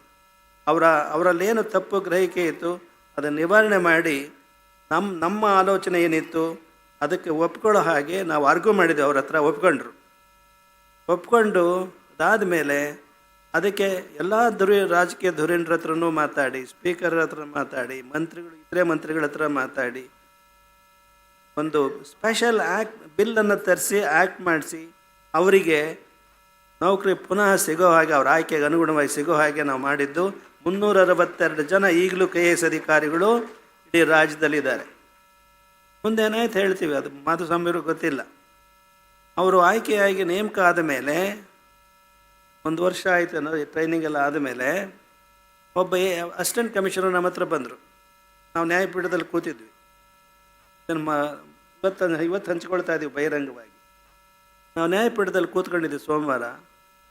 ಅವರಲ್ಲೇನು ತಪ್ಪು ಗ್ರಹಿಕೆ ಇತ್ತು ಅದನ್ನು ನಿವಾರಣೆ ಮಾಡಿ ನಮ್ಮ ಆಲೋಚನೆ ಏನಿತ್ತು ಅದಕ್ಕೆ ಒಪ್ಕೊಳ್ಳೋ ಹಾಗೆ ನಾವು ಆರ್ಗ್ಯೂ ಮಾಡಿದ್ವಿ. ಅವ್ರ ಹತ್ರ ಒಪ್ಕೊಂಡು ಅದಾದಮೇಲೆ ಅದಕ್ಕೆ ಎಲ್ಲ ರಾಜಕೀಯ ಧುರೀಣರ ಹತ್ರನೂ ಮಾತಾಡಿ, ಸ್ಪೀಕರ್ ಹತ್ರ ಮಾತಾಡಿ, ಇತರೆ ಮಂತ್ರಿಗಳ ಹತ್ರ ಮಾತಾಡಿ ಒಂದು ಸ್ಪೆಷಲ್ ಬಿಲ್ಲನ್ನು ತರಿಸಿ ಆ್ಯಕ್ಟ್ ಮಾಡಿಸಿ ಅವರಿಗೆ ನೌಕರಿ ಪುನಃ ಸಿಗೋ ಹಾಗೆ, ಅವ್ರ ಆಯ್ಕೆಗೆ ಅನುಗುಣವಾಗಿ ಸಿಗೋ ಹಾಗೆ ನಾವು ಮಾಡಿದ್ದು. 362 ಜನ ಈಗಲೂ KS ಅಧಿಕಾರಿಗಳು ಇಡೀ ರಾಜ್ಯದಲ್ಲಿದ್ದಾರೆ. ಮುಂದೇನಾಯ್ತು ಹೇಳ್ತೀವಿ, ಅದು ಮಾಧುಸ್ವಾಮಿಯವರು ಗೊತ್ತಿಲ್ಲ. ಅವರು ಆಯ್ಕೆಯಾಗಿ ನೇಮಕ ಆದಮೇಲೆ 1 ವರ್ಷ ಆಯಿತು ಅನ್ನೋ ಟ್ರೈನಿಂಗ್ ಎಲ್ಲ ಆದಮೇಲೆ ಒಬ್ಬ ಅಸಿಸ್ಟೆಂಟ್ ಕಮಿಷನರ್ ನಮ್ಮ ಹತ್ರ ಬಂದರು. ನಾವು ನ್ಯಾಯಪೀಠದಲ್ಲಿ ಕೂತಿದ್ವಿ. ಇವತ್ತು ಹಂಚ್ಕೊಳ್ತಾ ಇದ್ದೀವಿ ಬಹಿರಂಗವಾಗಿ. ನಾವು ನ್ಯಾಯಪೀಠದಲ್ಲಿ ಕೂತ್ಕೊಂಡಿದ್ದೀವಿ ಸೋಮವಾರ.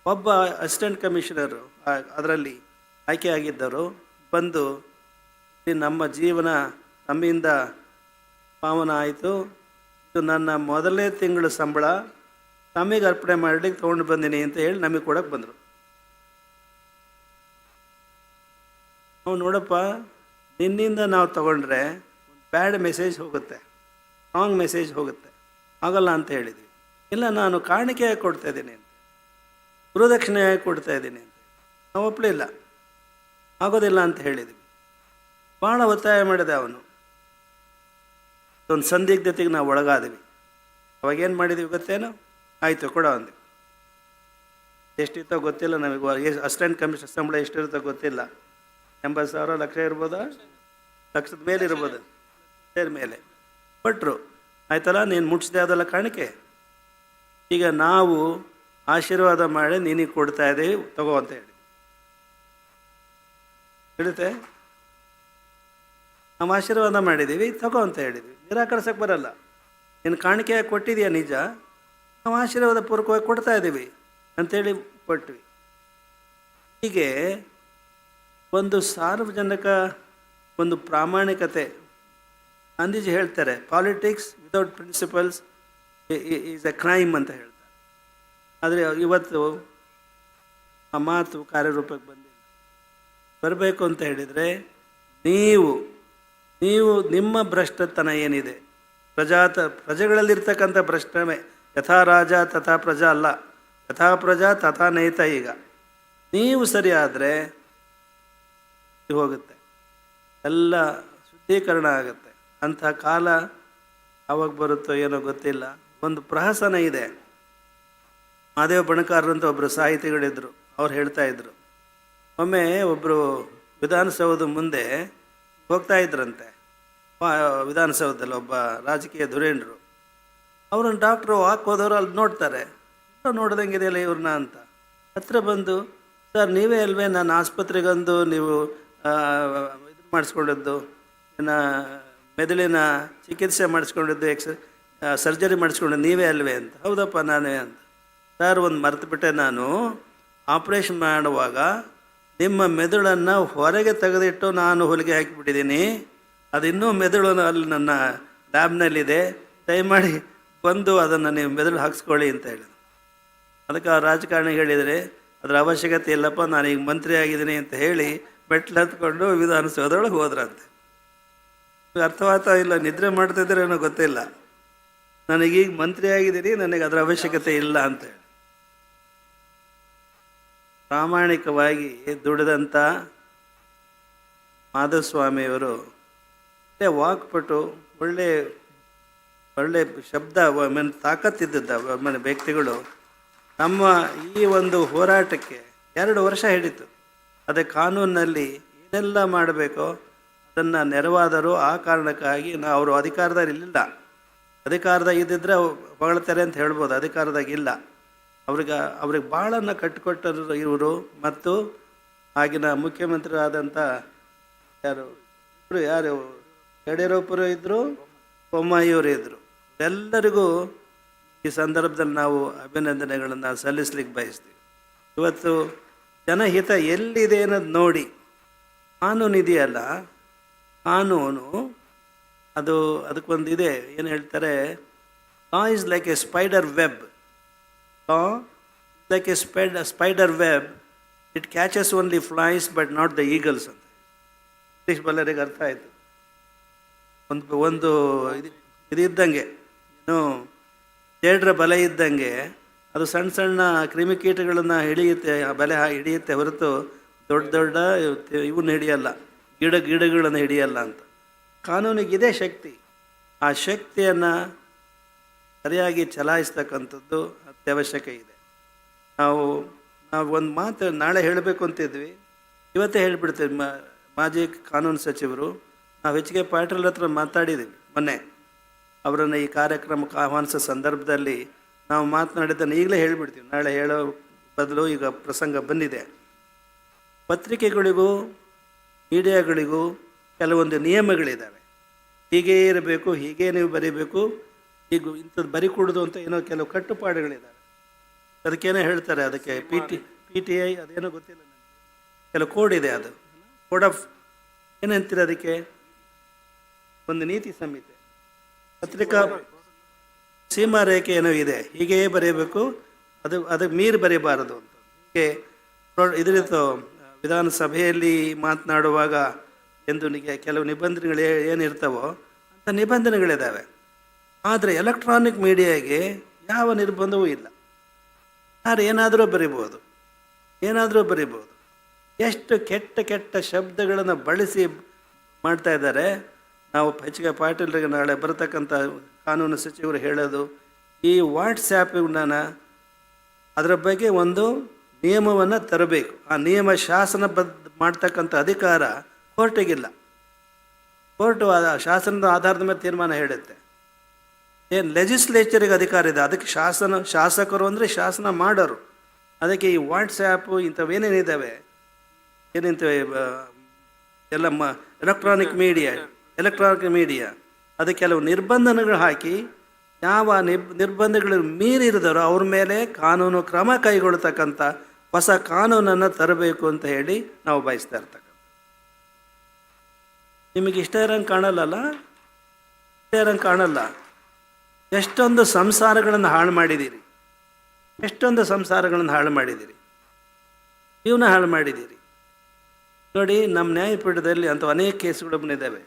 ಒಬ್ಬ ಅಸಿಸ್ಟೆಂಟ್ ಕಮಿಷನರು ಅದರಲ್ಲಿ ಆಯ್ಕೆಯಾಗಿದ್ದರು ಬಂದು, ನಮ್ಮ ಜೀವನ ನಮ್ಮಿಂದ ಪಾವನ ಆಯಿತು, ಇದು ನನ್ನ ಮೊದಲನೇ ತಿಂಗಳ ಸಂಬಳ ತಮಗೆ ಅರ್ಪಣೆ ಮಾಡಲಿಕ್ಕೆ ತೊಗೊಂಡು ಬಂದೀನಿ ಅಂತ ಹೇಳಿ ನಮಗೆ ಕೊಡೋಕ್ಕೆ ಬಂದರು. ನಾವು ನೋಡಪ್ಪ, ನಿನ್ನಿಂದ ನಾವು ತಗೊಂಡ್ರೆ ಬ್ಯಾಡ್ ಮೆಸೇಜ್ ಹೋಗುತ್ತೆ, ರಾಂಗ್ ಮೆಸೇಜ್ ಹೋಗುತ್ತೆ, ಆಗಲ್ಲ ಅಂತ ಹೇಳಿದ್ವಿ. ಇಲ್ಲ, ನಾನು ಕಾಣಿಕೆಯಾಗಿ ಕೊಡ್ತಾ ಇದ್ದೀನಿ ಅಂತ, ಗುರುದಕ್ಷಿಣೆಯಾಗಿ ಕೊಡ್ತಾ ಇದ್ದೀನಿ ಅಂತ ನಾವು ಒಪ್ಪಲಿಲ್ಲ, ಆಗೋದಿಲ್ಲ ಅಂತ ಹೇಳಿದ್ವಿ. ಭಾಳ ಒತ್ತಾಯ ಮಾಡಿದೆ ಅವನು. ಒಂದು ಸಂದಿಗ್ಧತೆಗೆ ನಾವು ಒಳಗಾದ್ವಿ. ಅವಾಗೇನು ಮಾಡಿದ್ವಿ ಗೊತ್ತೇನು? ಆಯಿತು ಕೊಡೋ ಅಂದ್ವಿ. ಎಷ್ಟಿತ್ತೋ ಗೊತ್ತಿಲ್ಲ ನಮಗೆ, ಅಸಿಸ್ಟೆಂಟ್ ಕಮಿಷನರ್ ಸಂಬಳ ಎಷ್ಟಿರುತ್ತೋ ಗೊತ್ತಿಲ್ಲ. 80,000 ಲಕ್ಷ ಇರ್ಬೋದಾ, ಲಕ್ಷದ ಮೇಲೆ ಇರ್ಬೋದು, ಮೇಲೆ ಕೊಟ್ಟರು. ಆಯ್ತಲ್ಲ, ನೀನು ಮುಟ್ಟಿಸಿದೆ ಅದೆಲ್ಲ ಕಾಣಿಕೆ. ಈಗ ನಾವು ಆಶೀರ್ವಾದ ಮಾಡಿ ನಿನಗೆ ಕೊಡ್ತಾ ಇದ್ದೀವಿ, ತಗೋ ಅಂತ ಹೇಳಿ ಹಿಡಿತೆ. ನಾವು ಆಶೀರ್ವಾದ ಮಾಡಿದ್ದೀವಿ, ತಗೋ ಅಂತ ಹೇಳಿದ್ವಿ. ನಿರಾಕರಿಸಕ್ಕೆ ಬರಲ್ಲ. ನೀನು ಕಾಣಿಕೆಯಾಗಿ ಕೊಟ್ಟಿದೆಯಾ ನಿಜ, ನಾವು ಆಶೀರ್ವಾದ ಪೂರ್ವಕವಾಗಿ ಕೊಡ್ತಾ ಇದ್ದೀವಿ ಅಂಥೇಳಿ ಕೊಟ್ವಿ. ಹೀಗೆ ಒಂದು ಸಾರ್ವಜನಿಕ ಒಂದು ಪ್ರಾಮಾಣಿಕತೆ. ಗಾಂಧೀಜಿ ಹೇಳ್ತಾರೆ, politics without principles is A crime ಅಂತ ಹೇಳ್ತಾರೆ. ಆದರೆ ಇವತ್ತು ಆ ಮಾತು ಕಾರ್ಯರೂಪಕ್ಕೆ ಬಂದಿಲ್ಲ. ಬರಬೇಕು ಅಂತ ಹೇಳಿದರೆ ನೀವು ನಿಮ್ಮ ಭ್ರಷ್ಟತನ ಏನಿದೆ, ಪ್ರಜೆಗಳಲ್ಲಿರ್ತಕ್ಕಂಥ ಭ್ರಷ್ಟಮೆ, ಯಥಾ ರಾಜ ತಥಾ ಪ್ರಜಾ ಅಲ್ಲ, ಯಥಾ ಪ್ರಜಾ ತಥಾ ನೈತ. ಈಗ ನೀವು ಸರಿಯಾದರೆ ಹೋಗುತ್ತೆ, ಎಲ್ಲ ಶುದ್ಧೀಕರಣ ಆಗುತ್ತೆ. ಅಂಥ ಕಾಲ ಆವಾಗ ಬರುತ್ತೋ ಏನೋ ಗೊತ್ತಿಲ್ಲ. ಒಂದು ಪ್ರಹಸನ ಇದೆ. ಮಹಾದೇವ ಬಣಕಾರರು ಅಂತ ಒಬ್ಬರು ಸಾಹಿತಿಗಳಿದ್ದರು, ಅವ್ರು ಹೇಳ್ತಾ ಇದ್ರು, ಒಮ್ಮೆ ಒಬ್ಬರು ವಿಧಾನಸೌಧದ ಮುಂದೆ ಹೋಗ್ತಾ ಇದ್ರಂತೆ. ವಿಧಾನಸೌಧದಲ್ಲಿ ಒಬ್ಬ ರಾಜಕೀಯ ಧುರೀಣರು. ಅವ್ರನ್ನ ಡಾಕ್ಟ್ರು ಹೋದವರು ಅಲ್ಲಿ ನೋಡ್ತಾರೆ, ನೋಡ್ದಂಗೆ ಇದೆಯಲ್ಲ ಇವ್ರನ್ನ ಅಂತ. ಹತ್ರ ಬಂದು, ಸರ್ ನೀವೇ ಅಲ್ವೇ ನಾನು ಆಸ್ಪತ್ರೆಗೊಂದು ನೀವು ಇದು ಮಾಡಿಸ್ಕೊಂಡಿದ್ದು, ಮೆದುಳಿನ ಚಿಕಿತ್ಸೆ ಮಾಡಿಸ್ಕೊಂಡಿದ್ದು, ಸರ್ಜರಿ ಮಾಡಿಸ್ಕೊಂಡಿದ್ದು ನೀವೇ ಅಲ್ವೇ ಅಂತ. ಹೌದಪ್ಪ ನಾನೇ ಅಂತ. ಸರ್ ಒಂದು ಮರೆತುಬಿಟ್ಟೆ, ನಾನು ಆಪ್ರೇಷನ್ ಮಾಡುವಾಗ ನಿಮ್ಮ ಮೆದುಳನ್ನು ಹೊರಗೆ ತೆಗೆದಿಟ್ಟು ನಾನು ಹೊಲಿಗೆ ಹಾಕಿಬಿಟ್ಟಿದ್ದೀನಿ, ಅದು ಇನ್ನೂ ಮೆದುಳು ಅಲ್ಲಿ ನನ್ನ ಲ್ಯಾಬ್ನಲ್ಲಿದೆ, ದಯಮಾಡಿ ಬಂದು ಅದನ್ನು ನೀವು ಮೆದುಳು ಹಾಕ್ಸ್ಕೊಳ್ಳಿ ಅಂತ ಹೇಳಿದ್ರು. ಅದಕ್ಕೆ ಆ ರಾಜಕಾರಣಿ ಹೇಳಿದರೆ ಅದರ ಅವಶ್ಯಕತೆ ಇಲ್ಲಪ್ಪ, ನಾನೀಗ ಮಂತ್ರಿ ಆಗಿದ್ದೀನಿ ಅಂತ ಹೇಳಿ ಮೆಟ್ಲು ಹತ್ಕೊಂಡು ವಿಧಾನಸೌಧದೊಳಗೆ ಹೋದ್ರಂತೆ. ಅರ್ಥವಾಗ್ತಾ ಇಲ್ಲ, ನಿದ್ರೆ ಮಾಡ್ತಿದ್ದೀರೇನೋ ಗೊತ್ತಿಲ್ಲ. ನನಗೀಗ ಮಂತ್ರಿ ಆಗಿದ್ದೀನಿ, ನನಗೆ ಅದರ ಅವಶ್ಯಕತೆ ಇಲ್ಲ ಅಂತೇಳಿ. ಪ್ರಾಮಾಣಿಕವಾಗಿ ದುಡಿದಂಥ ಮಾಧುಸ್ವಾಮಿಯವರು ವಾಕ್ಪಟು, ಒಳ್ಳೆ ಶಬ್ದ, ತಾಕತ್ತಿದ್ದ ವ್ಯಕ್ತಿಗಳು. ನಮ್ಮ ಈ ಒಂದು ಹೋರಾಟಕ್ಕೆ 2 ವರ್ಷ ಹಿಡಿತು. ಅದೇ ಕಾನೂನಿನಲ್ಲಿ ಏನೆಲ್ಲ ಮಾಡಬೇಕೋ ಅದನ್ನು ನೆರವಾದರು. ಆ ಕಾರಣಕ್ಕಾಗಿ ಅವರು ಅಧಿಕಾರದಾಗ ಇರಲಿಲ್ಲ. ಅಧಿಕಾರದಾಗ ಇದ್ದಿದ್ರೆ ಹೊಗಳ್ತಾರೆ ಅಂತ ಹೇಳ್ಬೋದು, ಅಧಿಕಾರದಾಗಿಲ್ಲ. ಅವ್ರಿಗೆ ಭಾಳನ್ನ ಕಟ್ಟಿಕೊಟ್ಟರು ಇವರು. ಮತ್ತು ಆಗಿನ ಮುಖ್ಯಮಂತ್ರಿ ಆದಂಥ ಯಾರು ಯಡಿಯೂರಪ್ಪರು ಇದ್ದರು, ಬೊಮ್ಮಾಯಿಯವರು ಇದ್ದರು. ಎಲ್ಲರಿಗೂ ಈ ಸಂದರ್ಭದಲ್ಲಿ ನಾವು ಅಭಿನಂದನೆಗಳನ್ನು ಸಲ್ಲಿಸ್ಲಿಕ್ಕೆ ಬಯಸ್ತೀವಿ. ಇವತ್ತು ಜನಹಿತ ಎಲ್ಲಿದೆ ಅನ್ನೋದು ನೋಡಿ. ಕಾನೂನು ಇದೆಯಲ್ಲ, ಕಾನೂನು ಅದಕ್ಕೊಂದಿದೆ, ಏನು ಹೇಳ್ತಾರೆ, law is like A spider web. Law like A spider web, it catches only flies but not the eagles ಅಂತ. ಇಂಗ್ಲೀಷ್ ಬಲ್ಲರಿಗೆ ಅರ್ಥ ಆಯಿತು. ಒಂದು ಇದು ಇದ್ದಂಗೆ, ಜೇಡ್ರ ಬಲೆ ಇದ್ದಂಗೆ, ಅದು ಸಣ್ಣ ಸಣ್ಣ ಕ್ರಿಮಿಕೀಟಗಳನ್ನು ಬಲೆ ಹಿಡಿಯುತ್ತೆ ಹೊರತು ದೊಡ್ಡ ಇವನ್ನ ಹಿಡಿಯಲ್ಲ, ಗಿಡಗಳನ್ನು ಹಿಡಿಯಲ್ಲ ಅಂತ. ಕಾನೂನಿಗಿದೆ ಶಕ್ತಿ. ಆ ಶಕ್ತಿಯನ್ನು ಸರಿಯಾಗಿ ಚಲಾಯಿಸ್ತಕ್ಕಂಥದ್ದು ಅತ್ಯವಶ್ಯಕ ಇದೆ. ನಾವು ಒಂದು ಮಾತು ನಾಳೆ ಹೇಳಬೇಕು ಅಂತಿದ್ವಿ, ಇವತ್ತೇ ಹೇಳಿಬಿಡ್ತೀವಿ. ಮಾಜಿ ಕಾನೂನು ಸಚಿವರು ನಾವು ಎಚ್ ಕೆ ಪಾಟೀಲ್ ಹತ್ರ ಮಾತಾಡಿದ್ದೀವಿ ಮೊನ್ನೆ. ಅವರನ್ನು ಈ ಕಾರ್ಯಕ್ರಮಕ್ಕೆ ಆಹ್ವಾನಿಸೋ ಸಂದರ್ಭದಲ್ಲಿ ನಾವು ಮಾತನಾಡಿದ್ದನ್ನು ಈಗಲೇ ಹೇಳಿಬಿಡ್ತೀವಿ. ನಾಳೆ ಹೇಳೋ ಬದಲು ಈಗ ಪ್ರಸಂಗ ಬಂದಿದೆ. ಪತ್ರಿಕೆಗಳಿಗೂ ಮೀಡಿಯಾಗಳಿಗೂ ಕೆಲವೊಂದು ನಿಯಮಗಳಿದ್ದಾವೆ. ಹೀಗೇ ಇರಬೇಕು, ಹೀಗೇ ನೀವು ಬರೀಬೇಕು, ಈಗ ಇಂಥದ್ದು ಬರಿಕೊಡೋದು ಅಂತ ಏನೋ ಕೆಲವು ಕಟ್ಟುಪಾಡುಗಳಿದ್ದಾವೆ. ಅದಕ್ಕೇನೋ ಹೇಳ್ತಾರೆ, ಅದಕ್ಕೆ ಪಿ ಟಿ ಐ ಅದೇನೋ ಗೊತ್ತಿಲ್ಲ ನನಗೆ, ಕೆಲವು ಕೋಡ್ ಇದೆ. ಅದು ಕೋಡ್ ಆಫ್ ಏನಂತೀರ ಅದಕ್ಕೆ, ಒಂದು ನೀತಿ ಸಂಹಿತೆ, ಪತ್ರಿಕಾ ಸೀಮಾ ರೇಖೆ ಏನೋ ಇದೆ. ಹೀಗೇ ಬರೀಬೇಕು, ಅದಕ್ಕೆ ಮೀರಿ ಬರೀಬಾರದು ಅಂತ. ಹೀಗೆ ಇದರಿಂದ ವಿಧಾನಸಭೆಯಲ್ಲಿ ಮಾತನಾಡುವಾಗ ಎಂದು ಕೆಲವು ನಿಬಂಧನೆಗಳು ಏನಿರ್ತಾವೋ ಅಂಥ ನಿಬಂಧನೆಗಳಿದ್ದಾವೆ. ಆದರೆ ಎಲೆಕ್ಟ್ರಾನಿಕ್ ಮೀಡಿಯಾಗೆ ಯಾವ ನಿರ್ಬಂಧವೂ ಇಲ್ಲ. ಯಾರು ಏನಾದರೂ ಬರಿಬೋದು, ಏನಾದರೂ ಬರಿಬೋದು. ಎಷ್ಟು ಕೆಟ್ಟ ಕೆಟ್ಟ ಶಬ್ದಗಳನ್ನು ಬಳಸಿ ಮಾಡ್ತಾ ಇದ್ದಾರೆ. ನಾವು ಎಚ್ ಕೆ ಪಾಟೀಲ್ರಿಗೆ ನಾಳೆ ಬರತಕ್ಕಂಥ ಕಾನೂನು ಸಚಿವರು ಹೇಳೋದು, ಈ ವಾಟ್ಸ್ಯಾಪ್ನ ಅದರ ಬಗ್ಗೆ ಒಂದು ನಿಯಮವನ್ನು ತರಬೇಕು. ಆ ನಿಯಮ ಶಾಸನಬದ್ಧ ಮಾಡ್ತಕ್ಕಂಥ ಅಧಿಕಾರ ಕೋರ್ಟಿಗಿಲ್ಲ. ಕೋರ್ಟು ಆ ಶಾಸನದ ಆಧಾರದ ಮೇಲೆ ತೀರ್ಮಾನ ಹೇಳುತ್ತೆ. ಏನು ಲೆಜಿಸ್ಲೇಚರಿಗೆ ಅಧಿಕಾರ ಇದೆ, ಅದಕ್ಕೆ ಶಾಸಕರು ಅಂದರೆ ಶಾಸನ ಮಾಡೋರು. ಅದಕ್ಕೆ ಈ ವಾಟ್ಸ್ಯಾಪು ಇಂಥವೇನೇನಿದ್ದಾವೆ, ಏನಿಂತವೆ ಎಲ್ಲ ಎಲೆಕ್ಟ್ರಾನಿಕ್ ಮೀಡಿಯಾ ಅದಕ್ಕೆ ಕೆಲವು ನಿರ್ಬಂಧನೆಗಳು ಹಾಕಿ ಯಾವ ನಿರ್ಬಂಧಗಳು ಮೀರಿರಿದಾರೋ ಅವ್ರ ಮೇಲೆ ಕಾನೂನು ಕ್ರಮ ಕೈಗೊಳ್ಳತಕ್ಕಂಥ ಹೊಸ ಕಾನೂನನ್ನು ತರಬೇಕು ಅಂತ ಹೇಳಿ ನಾವು ಬಯಸ್ತಾ ಇರ್ತಕ್ಕಂಥ. ನಿಮಗೆ ಇಷ್ಟ ಇರೋಂಗೆ ಕಾಣಲ್ಲ, ಇಷ್ಟ ಇರೋಂಗೆ ಕಾಣಲ್ಲ. ಎಷ್ಟೊಂದು ಸಂಸಾರಗಳನ್ನು ಹಾಳು ಮಾಡಿದ್ದೀರಿ, ಎಷ್ಟೊಂದು ಸಂಸಾರಗಳನ್ನು ಹಾಳು ಮಾಡಿದ್ದೀರಿ, ಜೀವನ ಹಾಳು ಮಾಡಿದ್ದೀರಿ. ನೋಡಿ, ನಮ್ಮ ನ್ಯಾಯಪೀಠದಲ್ಲಿ ಅಂಥ ಅನೇಕ ಕೇಸುಗಳು ಬಂದಿದ್ದಾವೆ.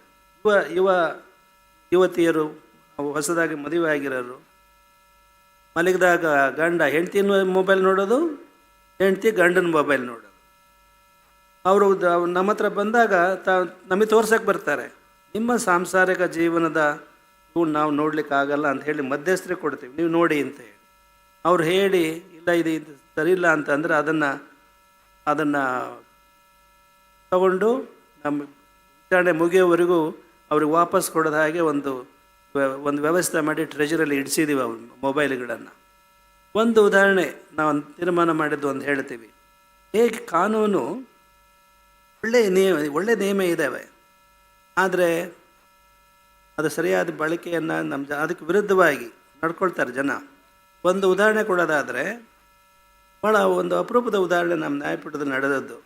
ಯುವತಿಯರು ಹೊಸದಾಗಿ ಮದುವೆ ಆಗಿರೋರು ಮಲಗಿದಾಗ ಗಂಡ ಹೆಂಡ್ತಿನ ಮೊಬೈಲ್ ನೋಡೋದು, ಹೆಂಡ್ತಿ ಗಂಡನ ಮೊಬೈಲ್ ನೋಡೋದು. ಅವರು ನಮ್ಮ ಹತ್ರ ಬಂದಾಗ ನಮಗೆ ತೋರ್ಸಕ್ಕೆ ಬರ್ತಾರೆ, ನಿಮ್ಮ ಸಾಂಸಾರಿಕ ಜೀವನದ ನಾವು ನೋಡ್ಲಿಕ್ಕಾಗಲ್ಲ ಅಂತ ಹೇಳಿ ಮಧ್ಯಸ್ಥರಿ ಕೊಡ್ತೀವಿ, ನೀವು ನೋಡಿ ಅಂತ ಹೇಳಿ. ಅವ್ರು ಹೇಳಿ ಇಲ್ಲ ಇದು ಸರಿ ಇಲ್ಲ ಅಂತಂದರೆ ಅದನ್ನು ತಗೊಂಡು ನಮ್ಮ ವಿಚಾರಣೆ ಮುಗಿಯೋವರೆಗೂ ಅವ್ರಿಗೆ ವಾಪಸ್ ಕೊಡೋದ ಹಾಗೆ ಒಂದು ವ್ಯವಸ್ಥೆ ಮಾಡಿ ಟ್ರೆಜರಲ್ಲಿ ಇಡಿಸಿದ್ದೀವಿ ಅವ್ರ ಮೊಬೈಲ್ಗಳನ್ನು. ಒಂದು ಉದಾಹರಣೆ ನಾವು ತೀರ್ಮಾನ ಮಾಡಿದ್ದು ಅಂತ ಹೇಳ್ತೀವಿ. ಹೇಗೆ ಕಾನೂನು ಒಳ್ಳೆ ನಿಯಮ ಇದ್ದಾವೆ, ಆದರೆ ಅದು ಸರಿಯಾದ ಬಳಕೆಯನ್ನು ಅದಕ್ಕೆ ವಿರುದ್ಧವಾಗಿ ನಡ್ಕೊಳ್ತಾರೆ ಜನ. ಒಂದು ಉದಾಹರಣೆ ಕೊಡೋದಾದರೆ, ಭಾಳ ಒಂದು ಅಪರೂಪದ ಉದಾಹರಣೆ ನಮ್ಮ ನ್ಯಾಯಪೀಠದಲ್ಲಿ ನಡೆದದ್ದು.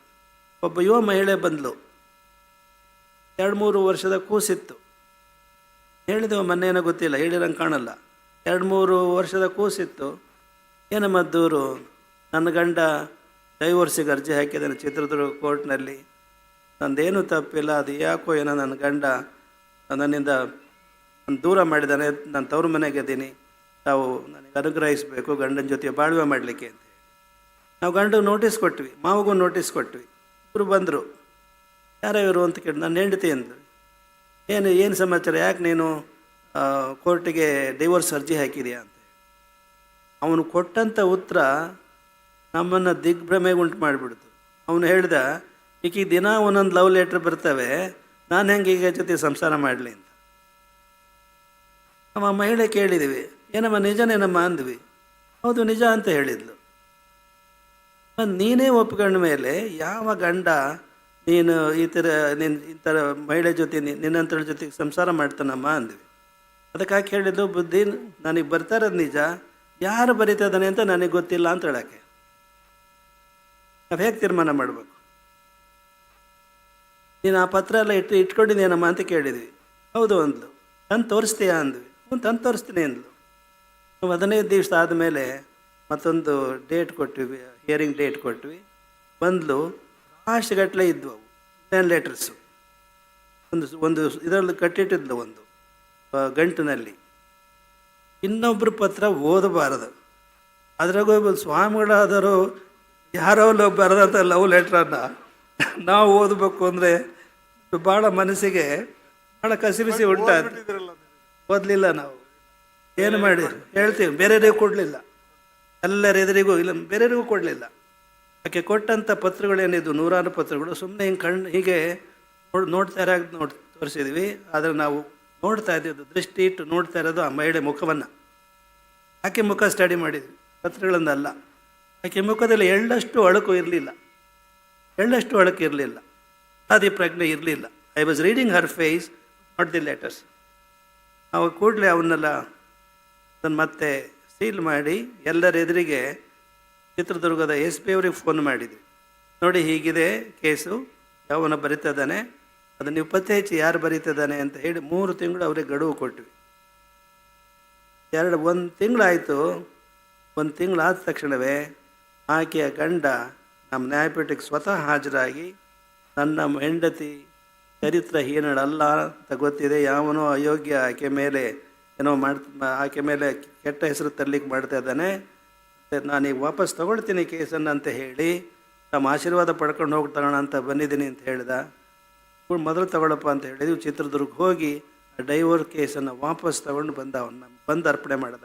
ಒಬ್ಬ ಯುವ ಮಹಿಳೆ ಬಂದಳು, 2-3 ವರ್ಷದ ಕೂಸಿತ್ತು. ಹೇಳಿದೆವು ಮೊನ್ನೇನೋ ಗೊತ್ತಿಲ್ಲ, ಹೇಳಿರಂಗೆ ಕಾಣಲ್ಲ. 2-3 ವರ್ಷದ ಕೂಸಿತ್ತು. ಏನಮ್ಮ ದೂರು, ನನ್ನ ಗಂಡ ಡೈವೋರ್ಸಿಗೆ ಅರ್ಜಿ ಹಾಕಿದ್ದಾನೆ ಚಿತ್ರದುರ್ಗ ಕೋರ್ಟ್ನಲ್ಲಿ, ನಂದೇನು ತಪ್ಪಿಲ್ಲ, ಅದು ಯಾಕೋ ಏನೋ ನನ್ನ ಗಂಡ ನನ್ನಿಂದ ದೂರ ಮಾಡಿದ್ದಾನೆ, ನಾನು ತವ್ರ ಮನೆಗಿದ್ದೀನಿ, ತಾವು ನನಗೆ ಅನುಗ್ರಹಿಸಬೇಕು ಗಂಡನ ಜೊತೆ ಬಾಳ್ವೆ ಮಾಡಲಿಕ್ಕೆ ಅಂತ ಹೇಳಿ ನಾವು ಗಂಡಗೆ ನೋಟಿಸ್ ಕೊಟ್ವಿ, ಮಾವಗೂ ನೋಟಿಸ್ ಕೊಟ್ವಿ. ಇವರು ಬಂದರು, ಯಾರೋ ಇವರು ಅಂತ ಕೇಳಿ ನನ್ನ ಹೆಂಡತಿ ಅಂದರು. ಏನು ಸಮಾಚಾರ, ಯಾಕೆ ನೀನು ಕೋರ್ಟಿಗೆ ಡೈವೋರ್ಸ್ ಅರ್ಜಿ ಹಾಕಿದೆಯಾ ಅಂತ. ಅವನು ಕೊಟ್ಟಂಥ ಉತ್ತರ ನಮ್ಮನ್ನು ದಿಗ್ಭ್ರಮೆಗುಂಟು ಮಾಡಿಬಿಡ್ತು. ಅವನು ಹೇಳ್ದ, ಈಗ ದಿನ ಒಂದೊಂದು ಲವ್ ಲೆಟ್ರ್ ಬರ್ತವೆ, ನಾನು ಹೆಂಗೆ ಈಗ ಜೊತೆ ಸಂಸಾರ ಮಾಡಲಿ ಅಂತ. ನಮ್ಮ ಮಹಿಳೆ ಕೇಳಿದ್ದೀವಿ, ಏನಮ್ಮ ನಿಜನೇನಮ್ಮ ಅಂದ್ವಿ. ಹೌದು ನಿಜ ಅಂತ ಹೇಳಿದ್ಲು. ನೀನೇ ಒಪ್ಕೊಂಡ ಮೇಲೆ ಯಾವ ಗಂಡ ನೀನು ಈ ಥರ ಮಹಿಳೆ ಜೊತೆ ನಿನ್ನಂತರ ಜೊತೆಗೆ ಸಂಸಾರ ಮಾಡ್ತಾನಮ್ಮ ಅಂದ್ವಿ. ಅದಕ್ಕಾಗಿ ಹೇಳಿದ್ದು, ಬುದ್ಧಿ ನನಗೆ ಬರ್ತಾ ಇರೋದು ನಿಜ, ಯಾರು ಬರೀತದಾನೆ ಅಂತ ನನಗೆ ಗೊತ್ತಿಲ್ಲ ಅಂತ ಹೇಳೋಕ್ಕೆ ನಾವು ಹೇಗೆ ತೀರ್ಮಾನ ಮಾಡಬೇಕು? ನೀನು ಆ ಪತ್ರ ಎಲ್ಲ ಇಟ್ಕೊಂಡಿದ್ದೀನಮ್ಮ ಅಂತ ಕೇಳಿದ್ವಿ. ಹೌದು ಅಂದ್ಲು. ತಂದು ತೋರಿಸ್ತೀಯಾ ಅಂದ್ವಿ. ತಂದು ತೋರಿಸ್ತೀನಿ ಅಂದ್ಲು. ನಾವು 15 ದಿವಸ ಆದಮೇಲೆ ಮತ್ತೊಂದು ಡೇಟ್ ಕೊಟ್ವಿ, ಹಿಯರಿಂಗ್ ಡೇಟ್ ಕೊಟ್ವಿ. ಬಂದ್ಲು. ರಾಶಿಗಟ್ಟಲೆ ಇದ್ವು ಅವು 10 ಲೆಟರ್ಸು. ಒಂದು ಇದರಲ್ಲಿ ಕಟ್ಟಿಟ್ಟಿದ್ಲು, ಒಂದು ಗಂಟಿನಲ್ಲಿ. ಇನ್ನೊಬ್ಬರು ಪತ್ರ ಓದಬಾರದು. ಅದ್ರಾಗೂ ಸ್ವಾಮಿಗಳಾದರೂ ಯಾರೋ ಬರೆದಂಥ ಲವ್ ಲೆಟ್ರನ್ನು ನಾವು ಓದಬೇಕು ಅಂದರೆ ಭಾಳ ಮನಸ್ಸಿಗೆ ಭಾಳ ಕಸಿಬಿಸಿ ಉಂಟಾಗ್ತದೆ. ಓದಲಿಲ್ಲ ನಾವು. ಏನು ಮಾಡಿ ಹೇಳ್ತೀವಿ, ಬೇರೆಯವರಿಗೂ ಕೊಡಲಿಲ್ಲ, ಎಲ್ಲರ ಎದುರಿಗೂ ಇಲ್ಲ, ಬೇರೆಯವರಿಗೂ ಕೊಡಲಿಲ್ಲ. ಆಕೆ ಕೊಟ್ಟಂಥ ಪತ್ರಗಳೇನಿದ್ದು 100 ಪತ್ರಗಳು ಸುಮ್ಮನೆ ಹೀಗೆ ನೋಡ್ತಾ ತೋರಿಸಿದ್ವಿ. ಆದರೆ ನಾವು ನೋಡ್ತಾ ಇದ್ದಿದ್ದು, ದೃಷ್ಟಿ ಇಟ್ಟು ನೋಡ್ತಾ ಇರೋದು ಆ ಮಹಿಳೆ ಮುಖವನ್ನು. ಆಕೆ ಮುಖ ಸ್ಟಡಿ ಮಾಡಿದ್ವಿ, ಪತ್ರಗಳನ್ನಲ್ಲ. ಆಕೆ ಮುಖದಲ್ಲಿ ಎಳ್ಳಷ್ಟು ಅಳುಕು ಇರಲಿಲ್ಲ, ಆದಿ ಪ್ರಜ್ಞೆ ಇರಲಿಲ್ಲ. I was reading her face, not the letters. ನಾವು ಕೂಡಲೇ ಅವನ್ನೆಲ್ಲ ಅದನ್ನು ಮತ್ತೆ ಸೀಲ್ ಮಾಡಿ ಎಲ್ಲರ ಎದುರಿಗೆ ಚಿತ್ರದುರ್ಗದ SP ಅವ್ರಿಗೆ ಫೋನ್ ಮಾಡಿದ್ವಿ. ನೋಡಿ, ಹೀಗಿದೆ ಕೇಸು, ಯಾವನ ಬರೀತದಾನೆ, ಅದನ್ನು ನೀವು ಪತ್ತೆ ಹಚ್ಚಿ ಯಾರು ಬರೀತದಾನೆ ಅಂತ ಹೇಳಿ 3 ತಿಂಗಳು ಅವ್ರಿಗೆ ಗಡುವು ಕೊಟ್ವಿ. 1 ತಿಂಗಳಾಯಿತು. 1 ತಿಂಗಳಾದ ತಕ್ಷಣವೇ ಆಕೆಯ ಗಂಡ ನಮ್ಮ ನ್ಯಾಯಪೀಠಕ್ಕೆ ಸ್ವತಃ ಹಾಜರಾಗಿ, ನನ್ನ ಹೆಂಡತಿ ಚರಿತ್ರಹೀನಳಲ್ಲ ಅಂತ ಗೊತ್ತಿದೆ. ಯಾವನೋ ಅಯೋಗ್ಯ ಆಕೆ ಮೇಲೆ ಏನೋ ಆಕೆ ಮೇಲೆ ಕೆಟ್ಟ ಹೆಸರು ತರಲಿಕ್ಕೆ ಮಾಡ್ತಾ ಇದ್ದಾನೆ. ನಾನೀಗ ವಾಪಸ್ ತೊಗೊಳ್ತೀನಿ ಕೇಸನ್ನು ಅಂತ ಹೇಳಿ ತಮ್ಮ ಆಶೀರ್ವಾದ ಪಡ್ಕೊಂಡು ಹೋಗಿ ತಗೋಣ ಅಂತ ಬಂದಿದ್ದೀನಿ ಅಂತ ಹೇಳ್ದ. ಮೊದಲು ತಗೊಳಪ್ಪ ಅಂತ ಹೇಳಿದ್ವಿ. ಚಿತ್ರದುರ್ಗ ಹೋಗಿ ಡೈವೋರ್ಸ್ ಕೇಸನ್ನು ವಾಪಸ್ ತಗೊಂಡು ಬಂದು ಅರ್ಪಣೆ ಮಾಡಿದ.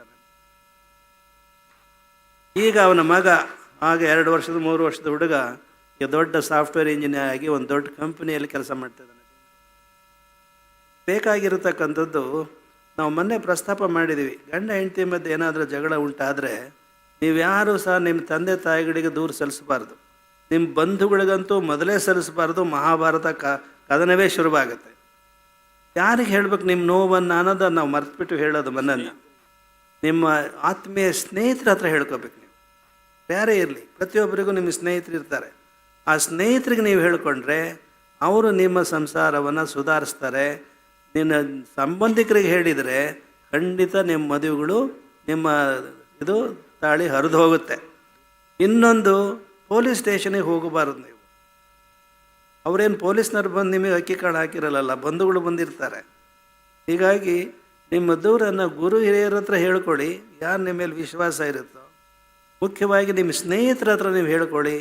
ಈಗ ಅವನ ಮಗ ಆಗ 2 ವರ್ಷದ 3 ವರ್ಷದ ಹುಡುಗ ಈಗ ದೊಡ್ಡ ಸಾಫ್ಟ್ವೇರ್ ಇಂಜಿನಿಯರ್ ಆಗಿ ಒಂದು ದೊಡ್ಡ ಕಂಪ್ನಿಯಲ್ಲಿ ಕೆಲಸ ಮಾಡ್ತಿದ್ದಾನೆ. ಬೇಕಾಗಿರತಕ್ಕಂಥದ್ದು ನಾವು ಮೊನ್ನೆ ಪ್ರಸ್ತಾಪ ಮಾಡಿದ್ದೀವಿ. ಗಂಡ ಹೆಂಡತಿ ಮಧ್ಯೆ ಏನಾದರೂ ಜಗಳ ಉಂಟಾದರೆ ನೀವ್ಯಾರೂ ಸಹ ನಿಮ್ಮ ತಂದೆ ತಾಯಿಗಳಿಗೆ ದೂರ ಸಲ್ಲಿಸಬಾರ್ದು. ನಿಮ್ಮ ಬಂಧುಗಳಿಗಂತೂ ಮೊದಲೇ ಸಲ್ಲಿಸಬಾರ್ದು. ಮಹಾಭಾರತ ಕದನವೇ ಶುರುವಾಗುತ್ತೆ. ಯಾರಿಗೆ ಹೇಳ್ಬೇಕು ನಿಮ್ಮ ನೋವನ್ನು ಅನ್ನೋದನ್ನು ನಾವು ಮರೆತುಬಿಟ್ಟು ಹೇಳೋದು ಮನನ್ನು. ನಿಮ್ಮ ಆತ್ಮೀಯ ಸ್ನೇಹಿತರ ಹತ್ರ ಹೇಳ್ಕೋಬೇಕು. ನೀವು ಯಾರೇ ಇರಲಿ, ಪ್ರತಿಯೊಬ್ಬರಿಗೂ ನಿಮ್ಮ ಸ್ನೇಹಿತರು ಇರ್ತಾರೆ. ಆ ಸ್ನೇಹಿತರಿಗೆ ನೀವು ಹೇಳ್ಕೊಂಡ್ರೆ ಅವರು ನಿಮ್ಮ ಸಂಸಾರವನ್ನು ಸುಧಾರಿಸ್ತಾರೆ. ನಿನ್ನ ಸಂಬಂಧಿಕರಿಗೆ ಹೇಳಿದರೆ ಖಂಡಿತ ನಿಮ್ಮ ಮದುವೆಗಳು ನಿಮ್ಮ ಇದು ತಾಳಿ ಹರಿದು ಹೋಗುತ್ತೆ. ಇನ್ನೊಂದು, ಪೊಲೀಸ್ ಸ್ಟೇಷನಿಗೆ ಹೋಗಬಾರದು ನೀವು. ಅವರೇನು ಪೊಲೀಸ್ನವ್ರು ಬಂದು ನಿಮಗೆ ಅಕ್ಕಿ ಕಾಳು ಹಾಕಿರಲ್ಲ, ಬಂಧುಗಳು ಬಂದಿರ್ತಾರೆ. ಹೀಗಾಗಿ ನಿಮ್ಮ ದೂರನ್ನು ಗುರು ಹಿರಿಯರ ಹತ್ರ ಹೇಳ್ಕೊಳ್ಳಿ, ಯಾರು ನಿಮ್ಮ ಮೇಲೆ ವಿಶ್ವಾಸ ಇರುತ್ತೋ. ಮುಖ್ಯವಾಗಿ ನಿಮ್ಮ ಸ್ನೇಹಿತರ ಹತ್ರ ನೀವು ಹೇಳ್ಕೊಳ್ಳಿ,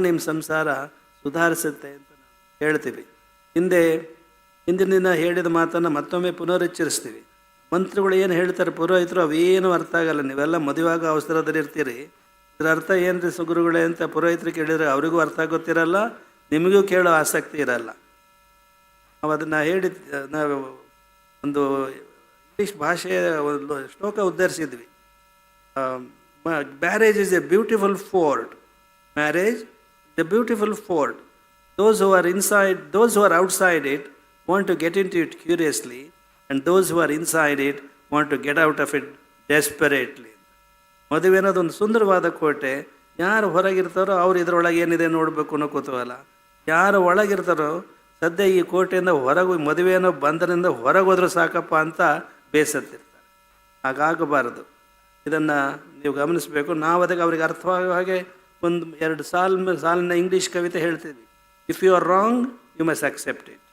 ನಿಮ್ಮ ಸಂಸಾರ ಸುಧಾರಿಸುತ್ತೆ ಅಂತ ನಾವು ಹೇಳ್ತೀವಿ. ಹಿಂದಿನ ದಿನ ಹೇಳಿದ ಮಾತನ್ನು ಮತ್ತೊಮ್ಮೆ ಪುನರುಚ್ಚರಿಸ್ತೀವಿ. ಮಂತ್ರಿಗಳು ಏನು ಹೇಳ್ತಾರೆ, ಪುರೋಹಿತರು ಅವೇನೂ ಅರ್ಥ ಆಗಲ್ಲ. ನೀವೆಲ್ಲ ಮದುವೆಯಾಗ ಅವಸರದಲ್ಲಿ ಇರ್ತೀರಿ. ಇದರ ಅರ್ಥ ಏನು ರೀ ಸುಗುರುಗಳೇ ಅಂತ ಪುರೋಹಿತರು ಕೇಳಿದರೆ ಅವರಿಗೂ ಅರ್ಥ ಗೊತ್ತಿರಲ್ಲ, ನಿಮಗೂ ಕೇಳೋ ಆಸಕ್ತಿ ಇರಲ್ಲ. ನಾವು ಅದನ್ನು ನಾವು ಒಂದು ಇಂಗ್ಲೀಷ್ ಭಾಷೆಯ ಒಂದು ಶ್ಲೋಕ ಉದ್ಧರಿಸಿದ್ವಿ. Marriage is a beautiful fort. Marriage is a beautiful fort. Those who are outside it want to get into it curiously, and those who are inside it want to get out of it desperately. ಮದುವೆ ಅನ್ನೋದು ಒಂದು ಸುಂದರವಾದ ಕೋಟೆ. ಯಾರು ಹೊರಗಿರ್ತಾರೋ ಅವ್ರು ಇದರೊಳಗೆ ಏನಿದೆ ನೋಡಬೇಕು ಅನ್ನೋ ಕುತೂಹಲ. ಯಾರು ಒಳಗಿರ್ತಾರೋ ಸದ್ಯ ಈ ಕೋಟೆಯಿಂದ ಹೊರಗೆ ಮದುವೆ ಅನ್ನೋ ಬಂಧನದಿಂದ ಹೊರಗೋದ್ರೂ ಸಾಕಪ್ಪ ಅಂತ ಬೇಸತ್ತಿರ್ತಾರೆ. ಹಾಗಾಗಬಾರದು. ಇದನ್ನು ನೀವು ಗಮನಿಸಬೇಕು. ನಾವು ಅದಕ್ಕೆ ಅವ್ರಿಗೆ ಅರ್ಥವಾಗುವ ಹಾಗೆ 1-2 ಸಾಲಿನ ಇಂಗ್ಲೀಷ್ ಕವಿತೆ ಹೇಳ್ತಿದ್ವಿ. If you are wrong you must accept it.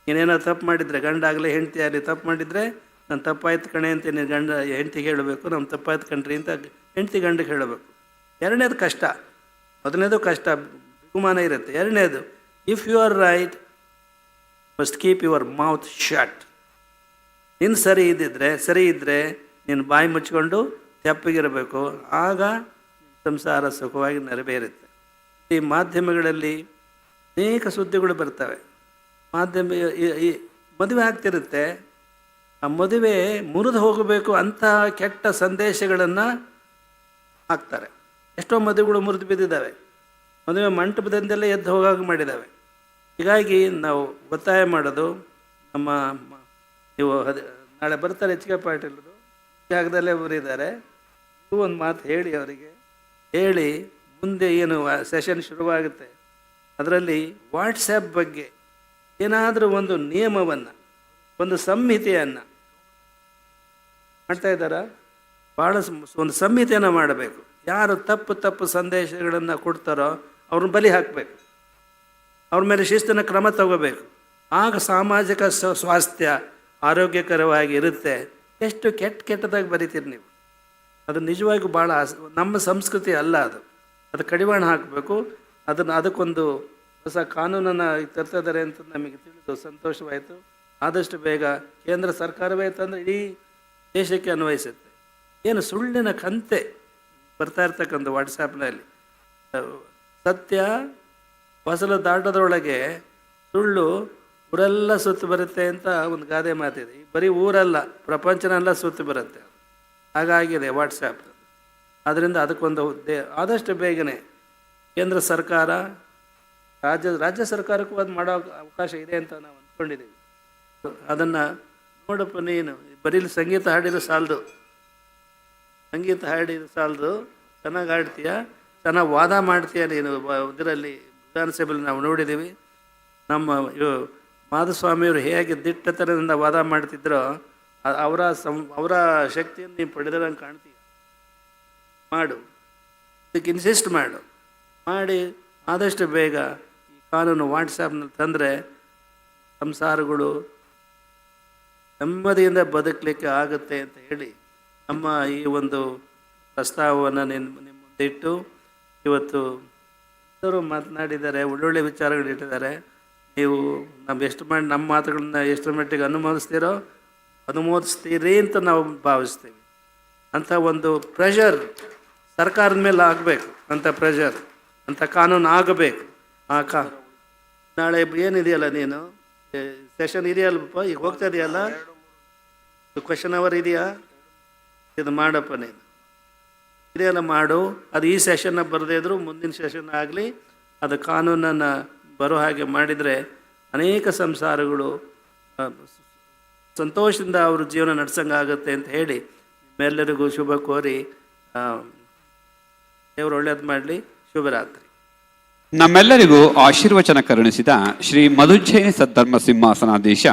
ನೀನೇನೋ ತಪ್ಪು ಮಾಡಿದರೆ, ಗಂಡ ಆಗಲಿ ಹೆಂಡತಿ ಆಗಲಿ ತಪ್ಪು ಮಾಡಿದರೆ, ನಾನು ತಪ್ಪಾಯ್ತು ಕಣೆ ಅಂತ ನೀನು ಹೆಂಡತಿಗೆ ಹೇಳಬೇಕು. ನಮ್ಮ ತಪ್ಪಾಯ್ತು ಕಣ್ರಿ ಅಂತ ಹೆಂಡತಿ ಗಂಡಿಗೆ ಹೇಳಬೇಕು. ಎರಡನೇದು ಕಷ್ಟ. ಮೊದಲನೇದು ಕಷ್ಟ, ಬಿಗುಮಾನ ಇರುತ್ತೆ. ಎರಡನೇದು, if you are right must keep your mouth shut. ನೀನು ಸರಿ ಇದ್ದರೆ ನೀನು ಬಾಯಿ ಮುಚ್ಕೊಂಡು ತೆಪ್ಪಗಿರಬೇಕು. ಆಗ ಸಂಸಾರ ಸುಖವಾಗಿ ನೆರವೇರುತ್ತೆ. ಈ ಮಾಧ್ಯಮಗಳಲ್ಲಿ ಅನೇಕ ಸುದ್ದಿಗಳು ಬರ್ತವೆ. ಈ ಮದುವೆ ಆಗ್ತಿರುತ್ತೆ, ಆ ಮದುವೆ ಮುರಿದು ಹೋಗಬೇಕು ಅಂತ ಕೆಟ್ಟ ಸಂದೇಶಗಳನ್ನು ಹಾಕ್ತಾರೆ. ಎಷ್ಟೋ ಮದುವೆಗಳು ಮುರಿದು ಬಿದ್ದಿದ್ದಾವೆ. ಮದುವೆ ಮಂಟಪದಿಂದಲೇ ಎದ್ದು ಹೋಗಾಗ ಮಾಡಿದ್ದಾವೆ. ಹೀಗಾಗಿ ನಾವು ಒತ್ತಾಯ ಮಾಡೋದು, ನೀವು ನಾಳೆ ಬರ್ತಾರೆ ಎಚ್ ಕೆ ಪಾಟೀಲರು, ಜಾಗದಲ್ಲೇ ಬರೀತಾರೆ. ಒಂದು ಮಾತು ಹೇಳಿ ಅವರಿಗೆ, ಹೇಳಿ ಮುಂದೆ ಏನು ಸೆಷನ್ ಶುರುವಾಗುತ್ತೆ ಅದರಲ್ಲಿ ವಾಟ್ಸ್ಯಾಪ್ ಬಗ್ಗೆ ಏನಾದರೂ ಒಂದು ನಿಯಮವನ್ನು, ಒಂದು ಸಂಹಿತೆಯನ್ನು ಮಾಡ್ತಾ ಇದ್ದಾರಾ? ಭಾಳ ಒಂದು ಸಂಹಿತೆಯನ್ನು ಮಾಡಬೇಕು. ಯಾರು ತಪ್ಪು ಸಂದೇಶಗಳನ್ನು ಕೊಡ್ತಾರೋ ಅವ್ರನ್ನ ಬಲಿ ಹಾಕಬೇಕು. ಅವ್ರ ಮೇಲೆ ಶಿಸ್ತಿನ ಕ್ರಮ ತಗೋಬೇಕು. ಆಗ ಸಾಮಾಜಿಕ ಸ್ವಾಸ್ಥ್ಯ ಆರೋಗ್ಯಕರವಾಗಿ ಇರುತ್ತೆ. ಎಷ್ಟು ಕೆಟ್ಟದಾಗಿ ಬರೀತೀರಿ ನೀವು. ಅದು ನಿಜವಾಗಿಯೂ ಭಾಳ ನಮ್ಮ ಸಂಸ್ಕೃತಿ ಅಲ್ಲ. ಅದು ಕಡಿವಾಣ ಹಾಕಬೇಕು. ಅದಕ್ಕೊಂದು ಹೊಸ ಕಾನೂನನ್ನು ತರ್ತಾ ಇದ್ದಾರೆ ಅಂತ ನಮಗೆ ತಿಳಿದು ಸಂತೋಷವಾಯಿತು. ಆದಷ್ಟು ಬೇಗ ಕೇಂದ್ರ ಸರ್ಕಾರವೇ ತಂದರೆ ಇಡೀ ದೇಶಕ್ಕೆ ಅನ್ವಯಿಸುತ್ತೆ. ಏನು ಸುಳ್ಳಿನ ಕಂತೆ ಬರ್ತಾ ಇರ್ತಕ್ಕಂಥ ವಾಟ್ಸಾಪ್ನಲ್ಲಿ, ಸತ್ಯ ಫಸಲು ದಾಟೋದ್ರೊಳಗೆ ಸುಳ್ಳು ಊರೆಲ್ಲ ಸುತ್ತು ಬರುತ್ತೆ ಅಂತ ಒಂದು ಗಾದೆ ಮಾತಿದೆ. ಬರೀ ಊರಲ್ಲ, ಪ್ರಪಂಚನೆಲ್ಲ ಸುತ್ತು ಬರುತ್ತೆ. ಹಾಗಾಗಿದೆ ವಾಟ್ಸಾಪ್. ಆದ್ದರಿಂದ ಅದಕ್ಕೊಂದು ಆದಷ್ಟು ಬೇಗನೆ ಕೇಂದ್ರ ಸರ್ಕಾರ, ರಾಜ್ಯ ಸರ್ಕಾರಕ್ಕೂ ಅದು ಮಾಡೋ ಅವಕಾಶ ಇದೆ ಅಂತ ನಾವು ಅಂದ್ಕೊಂಡಿದ್ದೀವಿ. ಅದನ್ನು ನೋಡಪ್ಪ, ನೀನು ಬರೀ ಸಂಗೀತ ಹಾಡಿದ್ರೆ ಸಾಲದು, ಚೆನ್ನಾಗಿ ಹಾಡ್ತೀಯ, ಚೆನ್ನಾಗಿ ವಾದ ಮಾಡ್ತೀಯ ನೀನು. ಇದರಲ್ಲಿ ವಿಧಾನಸಭೆಯಲ್ಲಿ ನಾವು ನೋಡಿದ್ದೀವಿ. ನಮ್ಮ ಮಾಧುಸ್ವಾಮಿಯವರು ಹೇಗೆ ದಿಟ್ಟತನದಿಂದ ವಾದ ಮಾಡ್ತಿದ್ರೋ ಅವರ ಶಕ್ತಿಯನ್ನು ನೀವು ಪಡೆದಂಗೆ ಕಾಣ್ತೀಯ. ಮಾಡು, ಇದಕ್ಕೆ ಇನ್ಸಿಸ್ಟ್ ಮಾಡಿ ಆದಷ್ಟು ಬೇಗ ಈ ಕಾನೂನು ವಾಟ್ಸಾಪ್ನಲ್ಲಿ ತಂದರೆ ಸಂಸಾರಗಳು ನೆಮ್ಮದಿಯಿಂದ ಬದುಕಲಿಕ್ಕೆ ಆಗುತ್ತೆ ಅಂತ ಹೇಳಿ ನಮ್ಮ ಈ ಒಂದು ಪ್ರಸ್ತಾವವನ್ನು ನಿಮ್ಮ ಮುಂದೆ ಇಟ್ಟು ಇವತ್ತು ಎಲ್ಲರೂ ಮಾತನಾಡಿದ್ದಾರೆ, ಒಳ್ಳೊಳ್ಳೆ ವಿಚಾರಗಳಿಟ್ಟಿದ್ದಾರೆ. ನೀವು ನಮ್ಮ ಮಾತುಗಳನ್ನ ಎಷ್ಟು ಮಟ್ಟಿಗೆ ಅನುಮೋದಿಸ್ತೀರಿ ಅಂತ ನಾವು ಭಾವಿಸ್ತೀವಿ. ಅಂಥ ಒಂದು ಪ್ರೆಷರ್ ಸರ್ಕಾರದ ಮೇಲೆ ಆಗಬೇಕು, ಅಂಥ ಪ್ರೆಷರ್, ಅಂಥ ಕಾನೂನು ಆಗಬೇಕು. ನಾಳೆ ಏನಿದೆಯಲ್ಲ, ನೀನು ಸೆಷನ್ ಇದೆಯಲ್ಲಪ್ಪ, ಈಗ ಹೋಗ್ತಾ ಇದೆಯಲ್ಲ, ಕ್ವೆಶನ್ ಅವರ್ ಇದೆಯಾ, ಇದು ಮಾಡಪ್ಪ ನೀನು, ಇದೆಲ್ಲ ಮಾಡು. ಅದು ಈ ಸೆಷನ್ನ ಬರದೇ ಇದ್ರೂ ಮುಂದಿನ ಸೆಷನ್ ಆಗಲಿ, ಅದು ಕಾನೂನನ್ನು ಬರೋ ಹಾಗೆ ಮಾಡಿದರೆ ಅನೇಕ ಸಂಸಾರಗಳು ಸಂತೋಷದಿಂದ ಅವರು ಜೀವನ ನಡೆಸಂಗಾಗುತ್ತೆ ಅಂತ ಹೇಳಿ ನಿಮ್ಮೆಲ್ಲರಿಗೂ ಶುಭ ಕೋರಿ ದೇವರು ಒಳ್ಳೇದು ಮಾಡಲಿ. ಶುಭರಾತ್ರಿ. ನಮ್ಮೆಲ್ಲರಿಗೂ ಆಶೀರ್ವಚನ ಕರುಣಿಸಿದ ಶ್ರೀ ಮಧುಜ್ಜಯಿನಿ ಸದ್ಧರ್ಮ ಸಿಂಹಾಸನಾಧೀಶ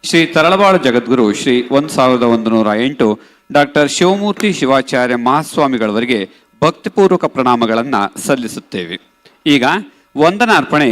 ಶ್ರೀ ತರಳಬಾಳು ಜಗದ್ಗುರು ಶ್ರೀ 1108 ಡಾಕ್ಟರ್ ಶಿವಮೂರ್ತಿ ಶಿವಾಚಾರ್ಯ ಮಹಾಸ್ವಾಮಿಗಳವರಿಗೆ ಭಕ್ತಿಪೂರ್ವಕ ಪ್ರಣಾಮಗಳನ್ನು ಸಲ್ಲಿಸುತ್ತೇವೆ. ಈಗ ವಂದನಾರ್ಪಣೆ